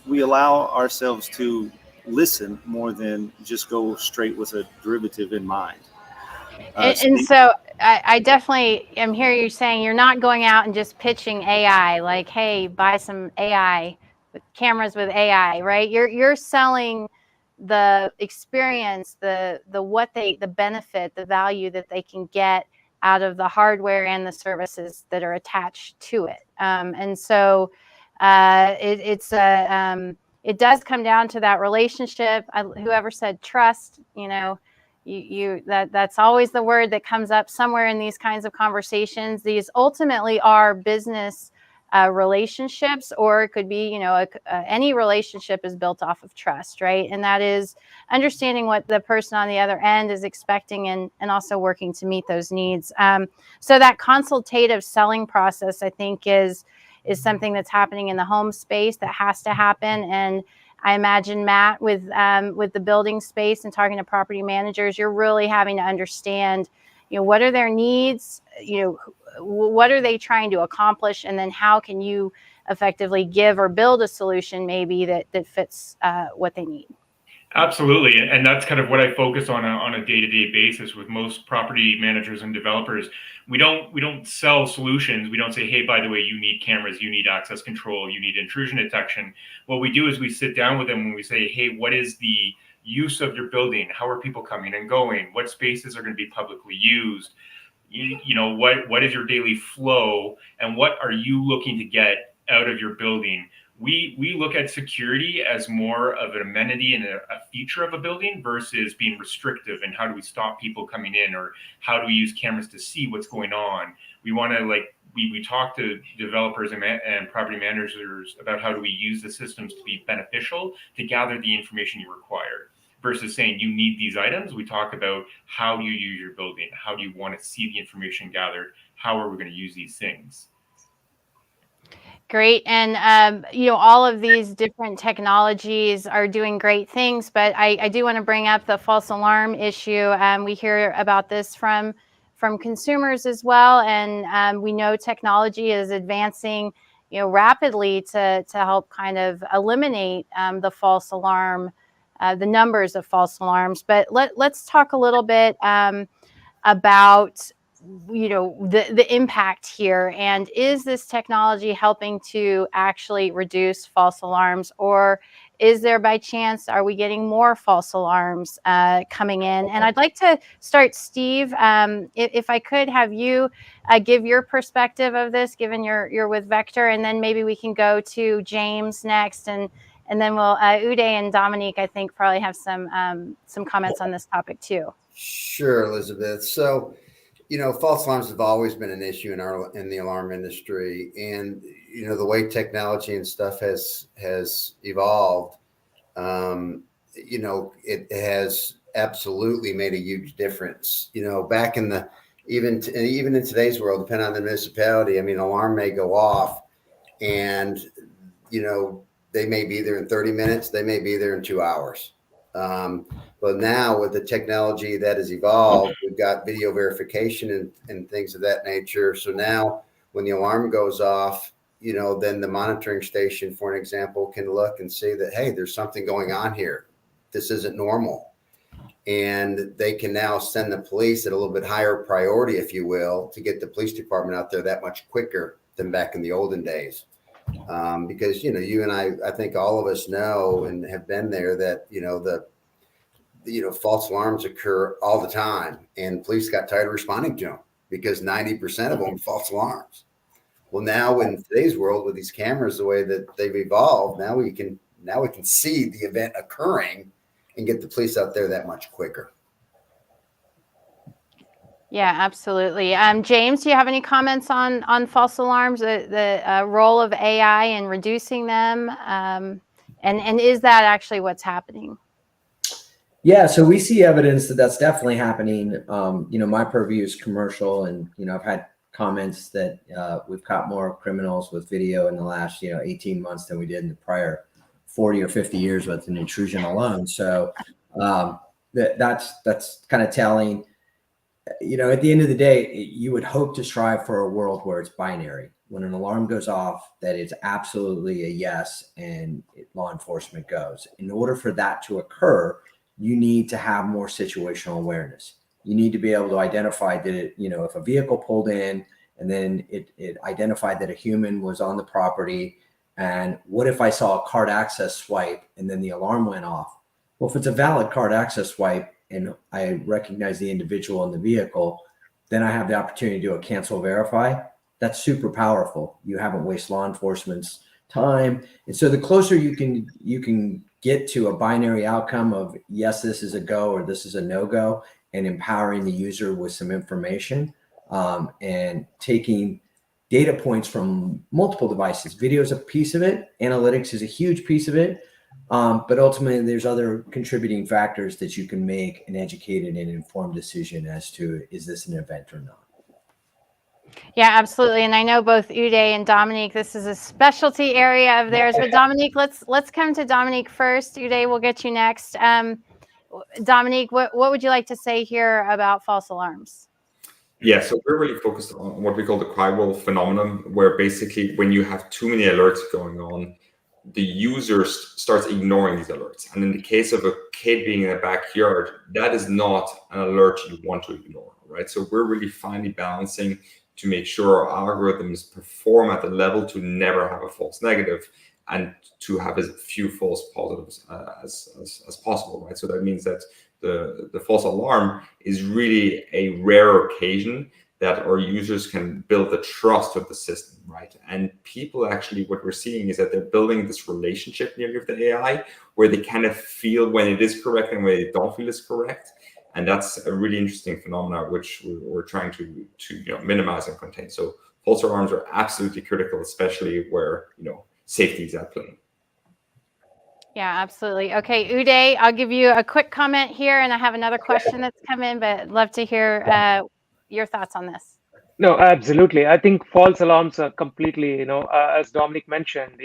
We allow ourselves to listen more than just go straight with a derivative in mind. And so I definitely am hearing you saying you're not going out and just pitching AI like, hey, buy some AI with cameras with AI, right? You're selling the experience, the benefit, the value that they can get out of the hardware and the services that are attached to it. And so it does come down to that relationship. Whoever said trust, that's always the word that comes up somewhere in these kinds of conversations. These ultimately are business relationships, or it could be, any relationship is built off of trust, right? And that is understanding what the person on the other end is expecting, and also working to meet those needs. So that consultative selling process, I think, is something that's happening in the home space that has to happen. And I imagine, Matt, with the building space and talking to property managers, you're really having to understand, what are their needs, what are they trying to accomplish, and then how can you effectively give or build a solution maybe that fits what they need. Absolutely, and that's kind of what I focus on a day-to-day basis with most property managers and developers. We don't sell solutions. We don't say, hey, by the way, you need cameras, you need access control, you need intrusion detection. What we do is we sit down with them and we say, hey, what is the use of your building? How are people coming and going? What spaces are going to be publicly used? You know, what is your daily flow, and what are you looking to get out of your building? We look at security as more of an amenity and a feature of a building versus being restrictive. And how do we stop people coming in, or how do we use cameras to see what's going on? We want to we talk to developers and property managers about how do we use the systems to be beneficial to gather the information you require, versus saying you need these items. We talk about how do you use your building? How do you want to see the information gathered? How are we going to use these things? Great. And, you know, all of these different technologies are doing great things, but I do want to bring up the false alarm issue. We hear about this from consumers as well. And we know technology is advancing, you know, rapidly to help kind of eliminate the false alarm, the numbers of false alarms. But let's talk a little bit about, you know, the impact here, and is this technology helping to actually reduce false alarms, or is there, by chance, are we getting more false alarms coming in? And I'd like to start, Steve, if I could have you give your perspective of this, given you're with Vector, and then maybe we can go to James next, and then we'll Uday and Dominique, I think, probably have some comments on this topic too. Sure, Elizabeth. So, you know, false alarms have always been an issue in the alarm industry, and you know the way technology and stuff has evolved. You know, it has absolutely made a huge difference. You know, back in the even in today's world, depending on the municipality, I mean, an alarm may go off, and you know they may be there in 30 minutes, they may be there in 2 hours. But now with the technology that has evolved, we've got video verification and things of that nature. So now when the alarm goes off, you know, then the monitoring station, for an example, can look and see that, hey, there's something going on here. This isn't normal. And they can now send the police at a little bit higher priority, if you will, to get the police department out there that much quicker than back in the olden days. Because, you know, you and I think all of us know and have been there that, you know, false alarms occur all the time, and police got tired of responding to them because 90% of them are false alarms. Well, now in today's world with these cameras, the way that they've evolved, now we can see the event occurring and get the police out there that much quicker. Yeah, absolutely. James, do you have any comments on false alarms, the role of AI in reducing them? And is that actually what's happening? Yeah, so we see evidence that that's definitely happening. You know, my purview is commercial, and you know, I've had comments that we've caught more criminals with video in the last 18 months than we did in the prior 40 or 50 years with an intrusion alone. So that's kind of telling. You know, at the end of the day, you would hope to strive for a world where it's binary. When an alarm goes off, that it's absolutely a yes, and law enforcement goes. In order for that to occur, you need to have more situational awareness. You need to be able to identify that if a vehicle pulled in and then it identified that a human was on the property, and what if I saw a card access swipe and then the alarm went off? Well, if it's a valid card access swipe and I recognize the individual in the vehicle, then I have the opportunity to do a cancel verify. That's super powerful. You haven't wasted law enforcement's time. And so the closer you can get to a binary outcome of yes, this is a go or this is a no-go, and empowering the user with some information and taking data points from multiple devices. Video is a piece of it. Analytics is a huge piece of it. But ultimately, there's other contributing factors that you can make an educated and informed decision as to, is this an event or not? Yeah, absolutely. And I know both Uday and Dominique, this is a specialty area of theirs. But Dominique, let's come to Dominique first. Uday, we'll get you next. Dominique, what would you like to say here about false alarms? Yeah, so we're really focused on what we call the cry wolf phenomenon, where basically when you have too many alerts going on, the user starts ignoring these alerts. And in the case of a kid being in a backyard, that is not an alert you want to ignore, right? So we're really finely balancing to make sure our algorithms perform at the level to never have a false negative and to have as few false positives as possible, right? So that means that the false alarm is really a rare occasion that our users can build the trust of the system, right? And people actually, what we're seeing is that they're building this relationship nearly with the AI where they kind of feel when it is correct and when they don't feel it's correct. And that's a really interesting phenomenon, which we're trying to minimize and contain. So false alarms are absolutely critical, especially where, safety is at play. Yeah, absolutely. Okay, Uday, I'll give you a quick comment here, and I have another question that's come in, but I'd love to hear your thoughts on this. No, absolutely. I think false alarms are completely, as Dominic mentioned,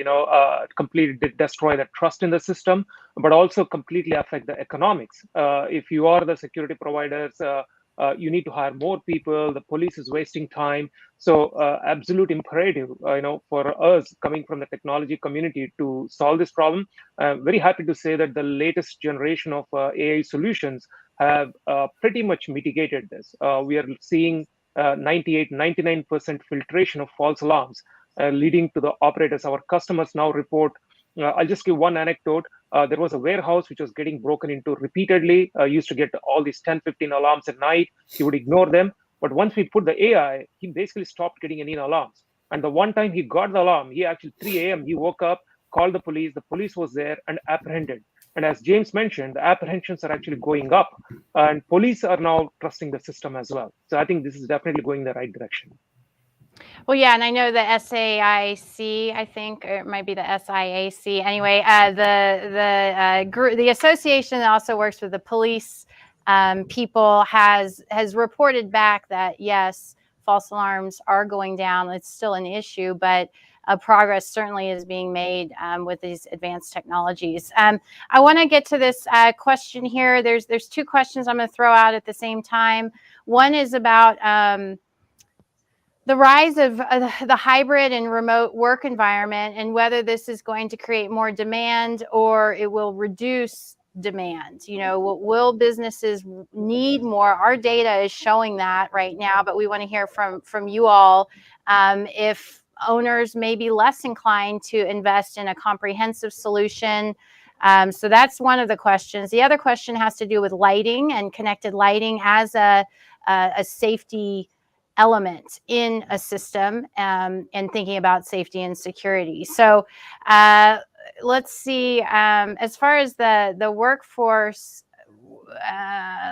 completely destroy the trust in the system, but also completely affect the economics. If you are the security providers, you need to hire more people. The police is wasting time. So, absolute imperative, for us coming from the technology community to solve this problem. I'm very happy to say that the latest generation of AI solutions have pretty much mitigated this. We are seeing 99% filtration of false alarms, leading to the operators. Our customers now report. I'll just give one anecdote. There was a warehouse which was getting broken into repeatedly. Used to get all these 10, 15 alarms at night. He would ignore them. But once we put the AI, he basically stopped getting any alarms. And the one time he got the alarm, he actually 3 a.m. he woke up, called the police. The police was there and apprehended. And as James mentioned, the apprehensions are actually going up, and police are now trusting the system as well. So I think this is definitely going the right direction. Well, yeah, and I know the SAIC, I think, or it might be the SIAC. Anyway, the association that also works with the police people has reported back that yes, false alarms are going down. It's still an issue, but progress certainly is being made with these advanced technologies. I want to get to this question here. There's two questions I'm going to throw out at the same time. One is about the rise of the hybrid and remote work environment and whether this is going to create more demand or it will reduce demand. Will businesses need more? Our data is showing that right now, but we want to hear from you all if owners may be less inclined to invest in a comprehensive solution. So that's one of the questions. The other question has to do with lighting and connected lighting as a safety element in a system and thinking about safety and security. So let's see. As far as the workforce,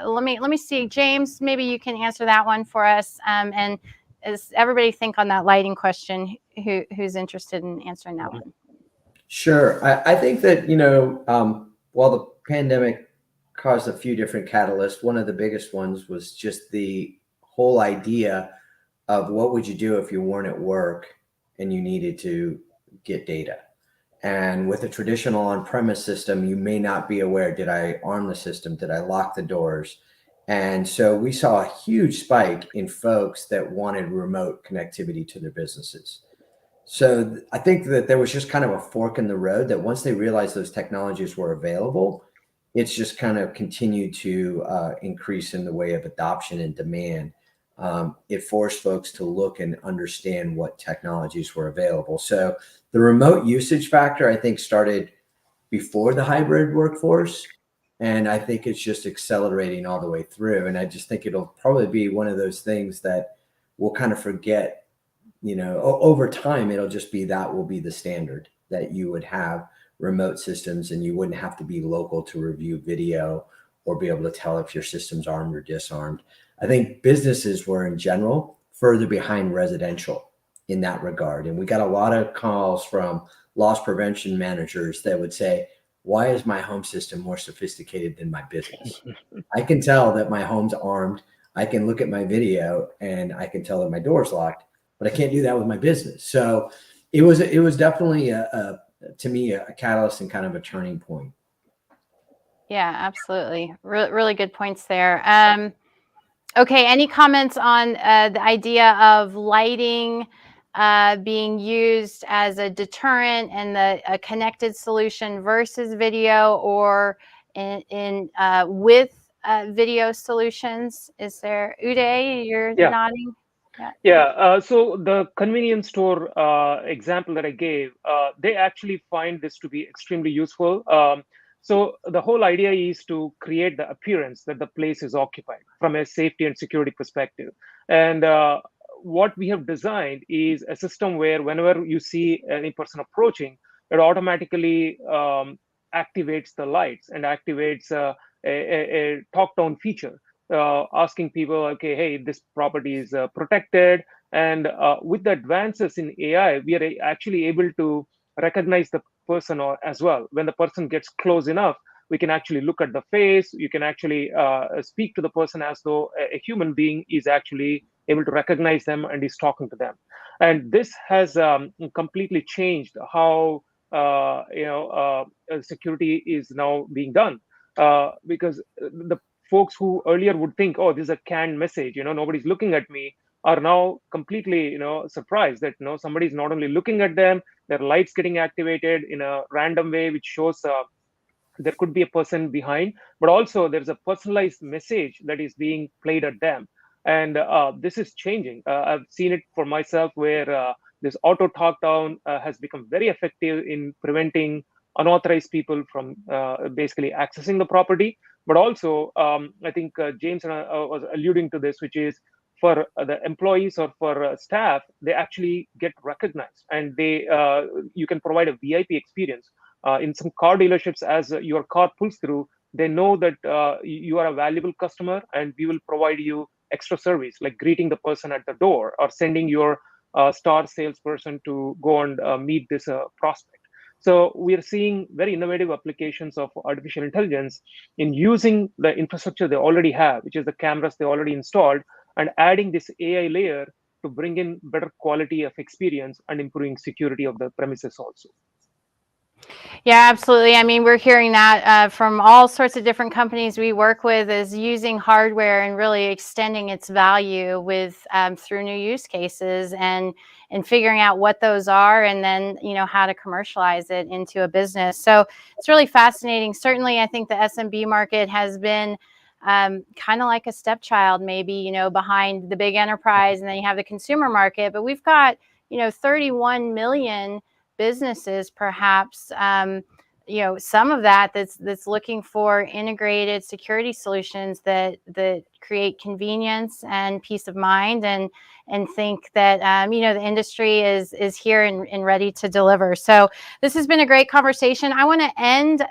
let me see. James, maybe you can answer that one for us. And as everybody think on that lighting question, who's interested in answering that one? Sure. I think that, while the pandemic caused a few different catalysts, one of the biggest ones was just the whole idea of what would you do if you weren't at work and you needed to get data. And with a traditional on-premise system, you may not be aware, did I arm the system? Did I lock the doors? And so we saw a huge spike in folks that wanted remote connectivity to their businesses. So I think that there was just kind of a fork in the road that once they realized those technologies were available, it's just kind of continued to increase in the way of adoption and demand. It forced folks to look and understand what technologies were available. So the remote usage factor, I think, started before the hybrid workforce. And I think it's just accelerating all the way through. And I just think it'll probably be one of those things that we'll kind of forget, over time, it'll just be that will be the standard, that you would have remote systems and you wouldn't have to be local to review video or be able to tell if your system's armed or disarmed. I think businesses were in general further behind residential in that regard. And we got a lot of calls from loss prevention managers that would say, why is my home system more sophisticated than my business? I can tell that my home's armed. I can look at my video and I can tell that my door's locked, but I can't do that with my business. So it was definitely to me a catalyst and kind of a turning point. Yeah, absolutely. Really good points there. Okay, any comments on the idea of lighting being used as a deterrent and a connected solution versus video, or with video solutions? Is there, Uday, you're Yeah. nodding? Yeah. So the convenience store example that I gave, they actually find this to be extremely useful. So the whole idea is to create the appearance that the place is occupied from a safety and security perspective. And what we have designed is a system where whenever you see any person approaching, it automatically activates the lights and activates a talk tone feature, asking people, okay, hey, this property is protected. And with the advances in AI, we are actually able to recognize the person as well. When the person gets close enough, we can actually look at the face. You can actually speak to the person as though a human being is actually able to recognize them and is talking to them. And this has completely changed how security is now being done. Because the folks who earlier would think, oh, this is a canned message, nobody's looking at me, are now completely, surprised that, somebody's not only looking at them, their lights getting activated in a random way, which shows there could be a person behind, but also there's a personalized message that is being played at them. And this is changing. I've seen it for myself, where this auto talk down has become very effective in preventing unauthorized people from basically accessing the property. But also, I think James was alluding to this, which is for the employees or for staff, they actually get recognized, and you can provide a VIP experience. In some car dealerships, as your car pulls through, they know that you are a valuable customer, and we will provide you extra service, like greeting the person at the door or sending your star salesperson to go and meet this prospect. So we are seeing very innovative applications of artificial intelligence in using the infrastructure they already have, which is the cameras they already installed, and adding this AI layer to bring in better quality of experience and improving security of the premises also. Yeah, absolutely. I mean, we're hearing that from all sorts of different companies we work with, is using hardware and really extending its value with through new use cases, and figuring out what those are, and then how to commercialize it into a business. So it's really fascinating. Certainly, I think the SMB market has been kind of like a stepchild, maybe, behind the big enterprise, and then you have the consumer market. But we've got 31 million businesses, perhaps, some of that's looking for integrated security solutions that create convenience and peace of mind, and think that the industry is here and ready to deliver. So this has been a great conversation. I want to end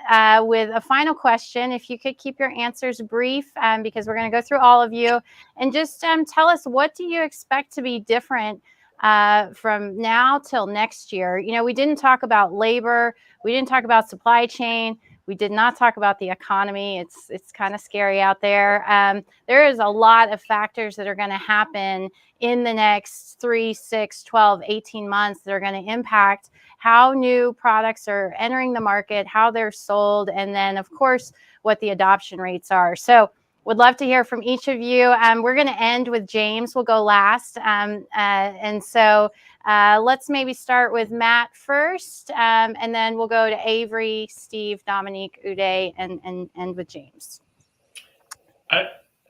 with a final question. If you could keep your answers brief, because we're going to go through all of you, and just tell us, what do you expect to be different from now till next year? We didn't talk about labor. We didn't talk about supply chain. We did not talk about the economy. It's kind of scary out there. There is a lot of factors that are going to happen in the next 3, 6, 12, 18 months that are going to impact how new products are entering the market, how they're sold, and then, of course, what the adoption rates are. So would love to hear from each of you. We're going to end with James. We'll go last. And so let's maybe start with Matt first, and then we'll go to Avery, Steve, Dominique, Uday, and end with James.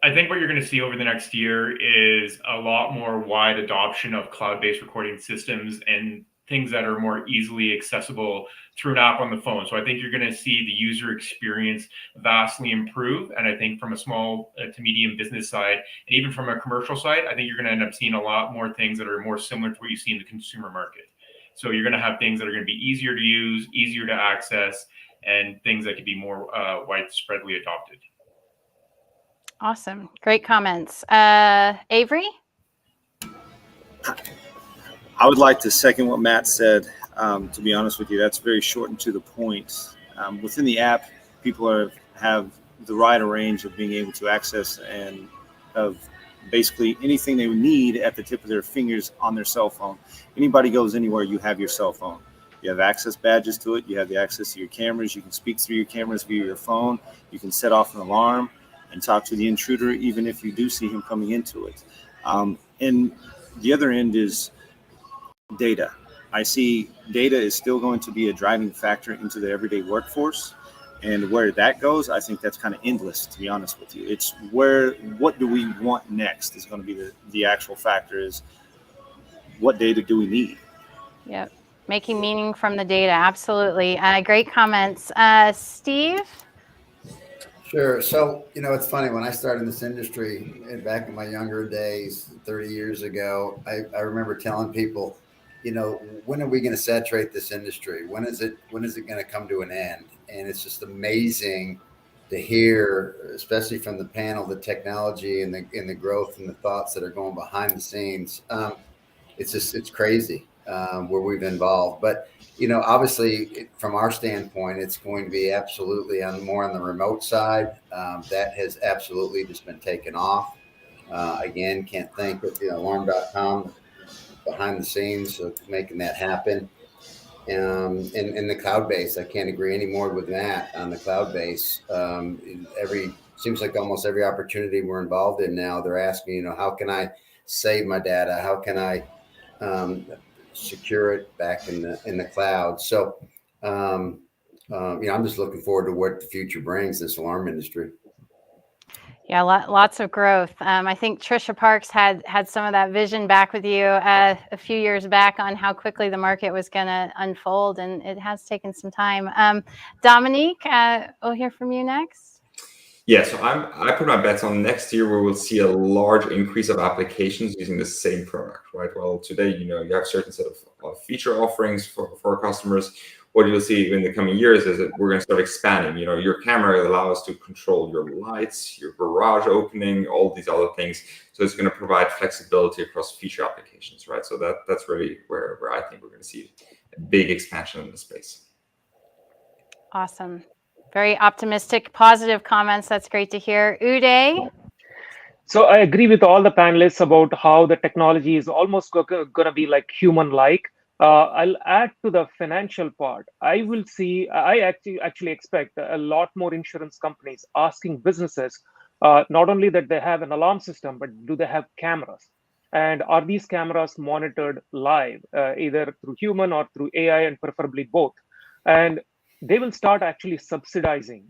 I think what you're going to see over the next year is a lot more wide adoption of cloud-based recording systems and things that are more easily accessible through an app on the phone. So I think you're going to see the user experience vastly improve. And I think from a small to medium business side, and even from a commercial side, I think you're going to end up seeing a lot more things that are more similar to what you see in the consumer market. So you're going to have things that are going to be easier to use, easier to access, and things that could be more widespreadly adopted. Awesome. Great comments. Avery? I would like to second what Matt said. To be honest with you, that's very short and to the point. Within the app, people have the wide range of being able to access and of basically anything they need at the tip of their fingers on their cell phone. Anybody goes anywhere, you have your cell phone. You have access badges to it. You have the access to your cameras. You can speak through your cameras via your phone. You can set off an alarm and talk to the intruder, even if you do see him coming into it. And the other end is data. I see data is still going to be a driving factor into the everyday workforce. And where that goes, I think that's kind of endless, to be honest with you. It's what do we want next is going to be the actual factor is what data do we need? Yep. Making meaning from the data. Absolutely. Great comments. Steve? Sure. So, it's funny when I started in this industry back in my younger days, 30 years ago, I remember telling people, when are we going to saturate this industry? When is it going to come to an end? And it's just amazing to hear, especially from the panel, the technology and the growth and the thoughts that are going behind the scenes. It's crazy where we've involved, but obviously from our standpoint, it's going to be absolutely more on the remote side. That has absolutely just been taken off. Again, can't thank Alarm.com behind the scenes of making that happen. And the cloud base, I can't agree any more with that on the cloud base. Seems like almost every opportunity we're involved in now, they're asking, how can I save my data? How can I secure it back in the cloud? So, I'm just looking forward to what the future brings this alarm industry. Yeah, lots of growth. I think Trisha Parks had some of that vision back with you a few years back on how quickly the market was going to unfold, and it has taken some time. Dominique, we'll hear from you next. Yeah, so I put my bets on next year where we'll see a large increase of applications using the same product, right? Well, today, you have a certain set of feature offerings for our customers. What you'll see in the coming years is that we're going to start expanding. Your camera will allow us to control your lights, your garage opening, all these other things. So it's going to provide flexibility across feature applications, right? So that's really where I think we're going to see a big expansion in the space. Awesome. Very optimistic, positive comments. That's great to hear. Uday? So I agree with all the panelists about how the technology is almost going to be like human-like. I'll add to the financial part. I actually expect a lot more insurance companies asking businesses, not only that they have an alarm system, but do they have cameras? And are these cameras monitored live, either through human or through AI, and preferably both? And they will start actually subsidizing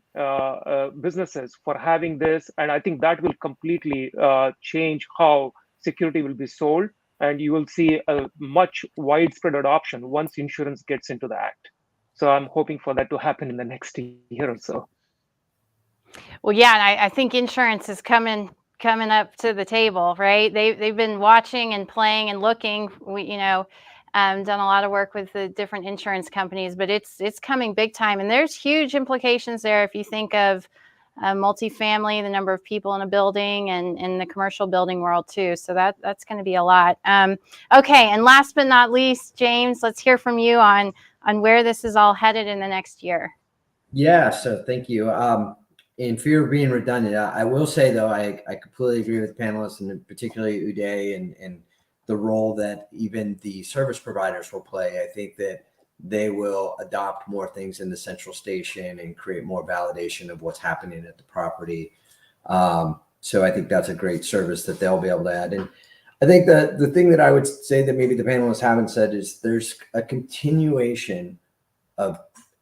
businesses for having this. And I think that will completely change how security will be sold. And you will see a much widespread adoption once insurance gets into the act. So I'm hoping for that to happen in the next year or so. Well, yeah, and I think insurance is coming up to the table, right? They've been watching and playing and looking. We, done a lot of work with the different insurance companies, but it's coming big time, and there's huge implications there if you think of multifamily, the number of people in a building, and in the commercial building world too. So that's going to be a lot. Okay, and last but not least, James, let's hear from you on where this is all headed in the next year. Yeah, so thank you. In fear of being redundant, I will say though, I completely agree with the panelists, and particularly Uday and the role that even the service providers will play. I think that they will adopt more things in the central station and create more validation of what's happening at the property. So I think that's a great service that they'll be able to add. And I think that the thing that I would say that maybe the panelists haven't said is there's a continuation of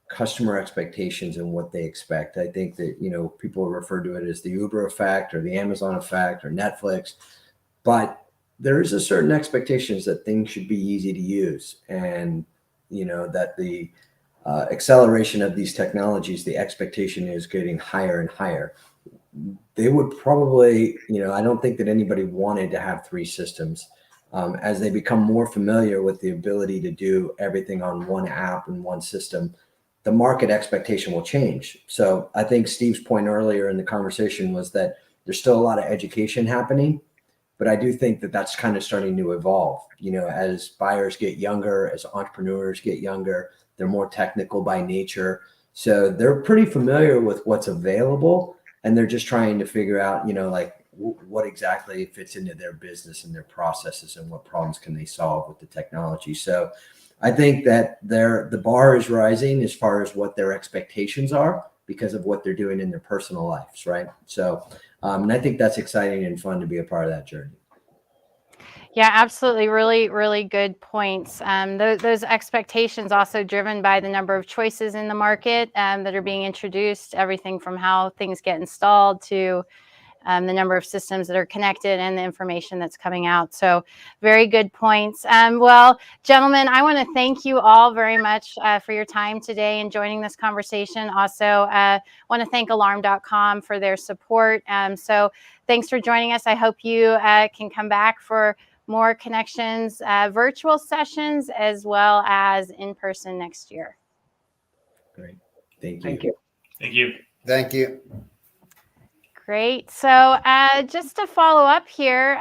customer expectations and what they expect. I think that, people refer to it as the Uber effect or the Amazon effect or Netflix, but there is a certain expectations that things should be easy to use, and that the acceleration of these technologies, the expectation is getting higher and higher. They would probably, I don't think that anybody wanted to have 3 systems. As they become more familiar with the ability to do everything on one app and one system, the market expectation will change. So I think Steve's point earlier in the conversation was that there's still a lot of education happening, but I do think that that's kind of starting to evolve. As buyers get younger, as entrepreneurs get younger, they're more technical by nature. So they're pretty familiar with what's available, and they're just trying to figure out, what exactly fits into their business and their processes, and what problems can they solve with the technology. So I think that the bar is rising as far as what their expectations are because of what they're doing in their personal lives, right? So, and I think that's exciting and fun to be a part of that journey. Yeah, absolutely. Really, really good points. Those expectations also driven by the number of choices in the market that are being introduced, everything from how things get installed to the number of systems that are connected and the information that's coming out. So very good points. Well, gentlemen, I want to thank you all very much for your time today and joining this conversation. Also, want to thank Alarm.com for their support. So thanks for joining us. I hope you can come back for more connections, virtual sessions, as well as in person next year. Great. Thank you. Thank you. Thank you. Thank you. Great. So just to follow up here,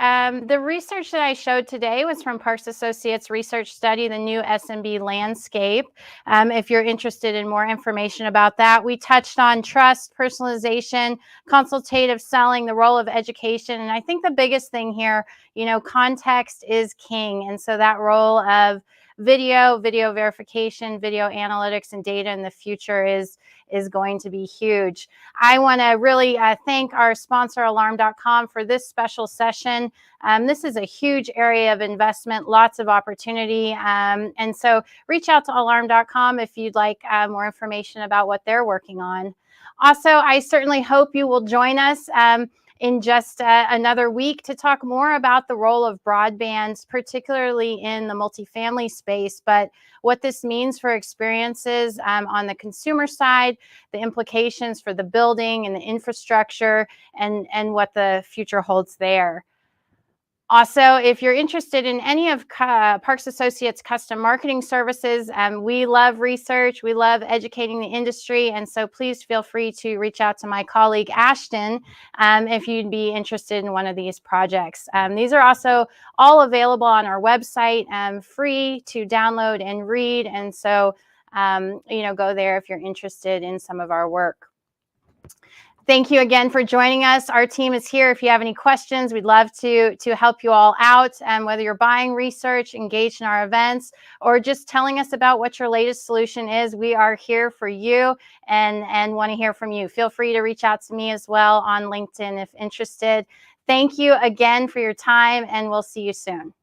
the research that I showed today was from Parks Associates research study, the new SMB landscape. If you're interested in more information about that, we touched on trust, personalization, consultative selling, the role of education. And I think the biggest thing here, context is king. And so that role of video verification, video analytics, and data in the future is going to be huge. I want to really thank our sponsor, Alarm.com, for this special session. This is a huge area of investment, lots of opportunity. And so reach out to Alarm.com if you'd like more information about what they're working on. Also, I certainly hope you will join us in just another week to talk more about the role of broadband, particularly in the multifamily space, but what this means for experiences on the consumer side, the implications for the building and the infrastructure, and what the future holds there. Also, if you're interested in any of Parks Associates custom marketing services, we love research, we love educating the industry, and so please feel free to reach out to my colleague Ashton if you'd be interested in one of these projects. These are also all available on our website, free to download and read, and so go there if you're interested in some of our work. Thank you again for joining us. Our team is here. If you have any questions, we'd love to help you all out. And whether you're buying research, engaged in our events, or just telling us about what your latest solution is, we are here for you and want to hear from you. Feel free to reach out to me as well on LinkedIn if interested. Thank you again for your time, and we'll see you soon.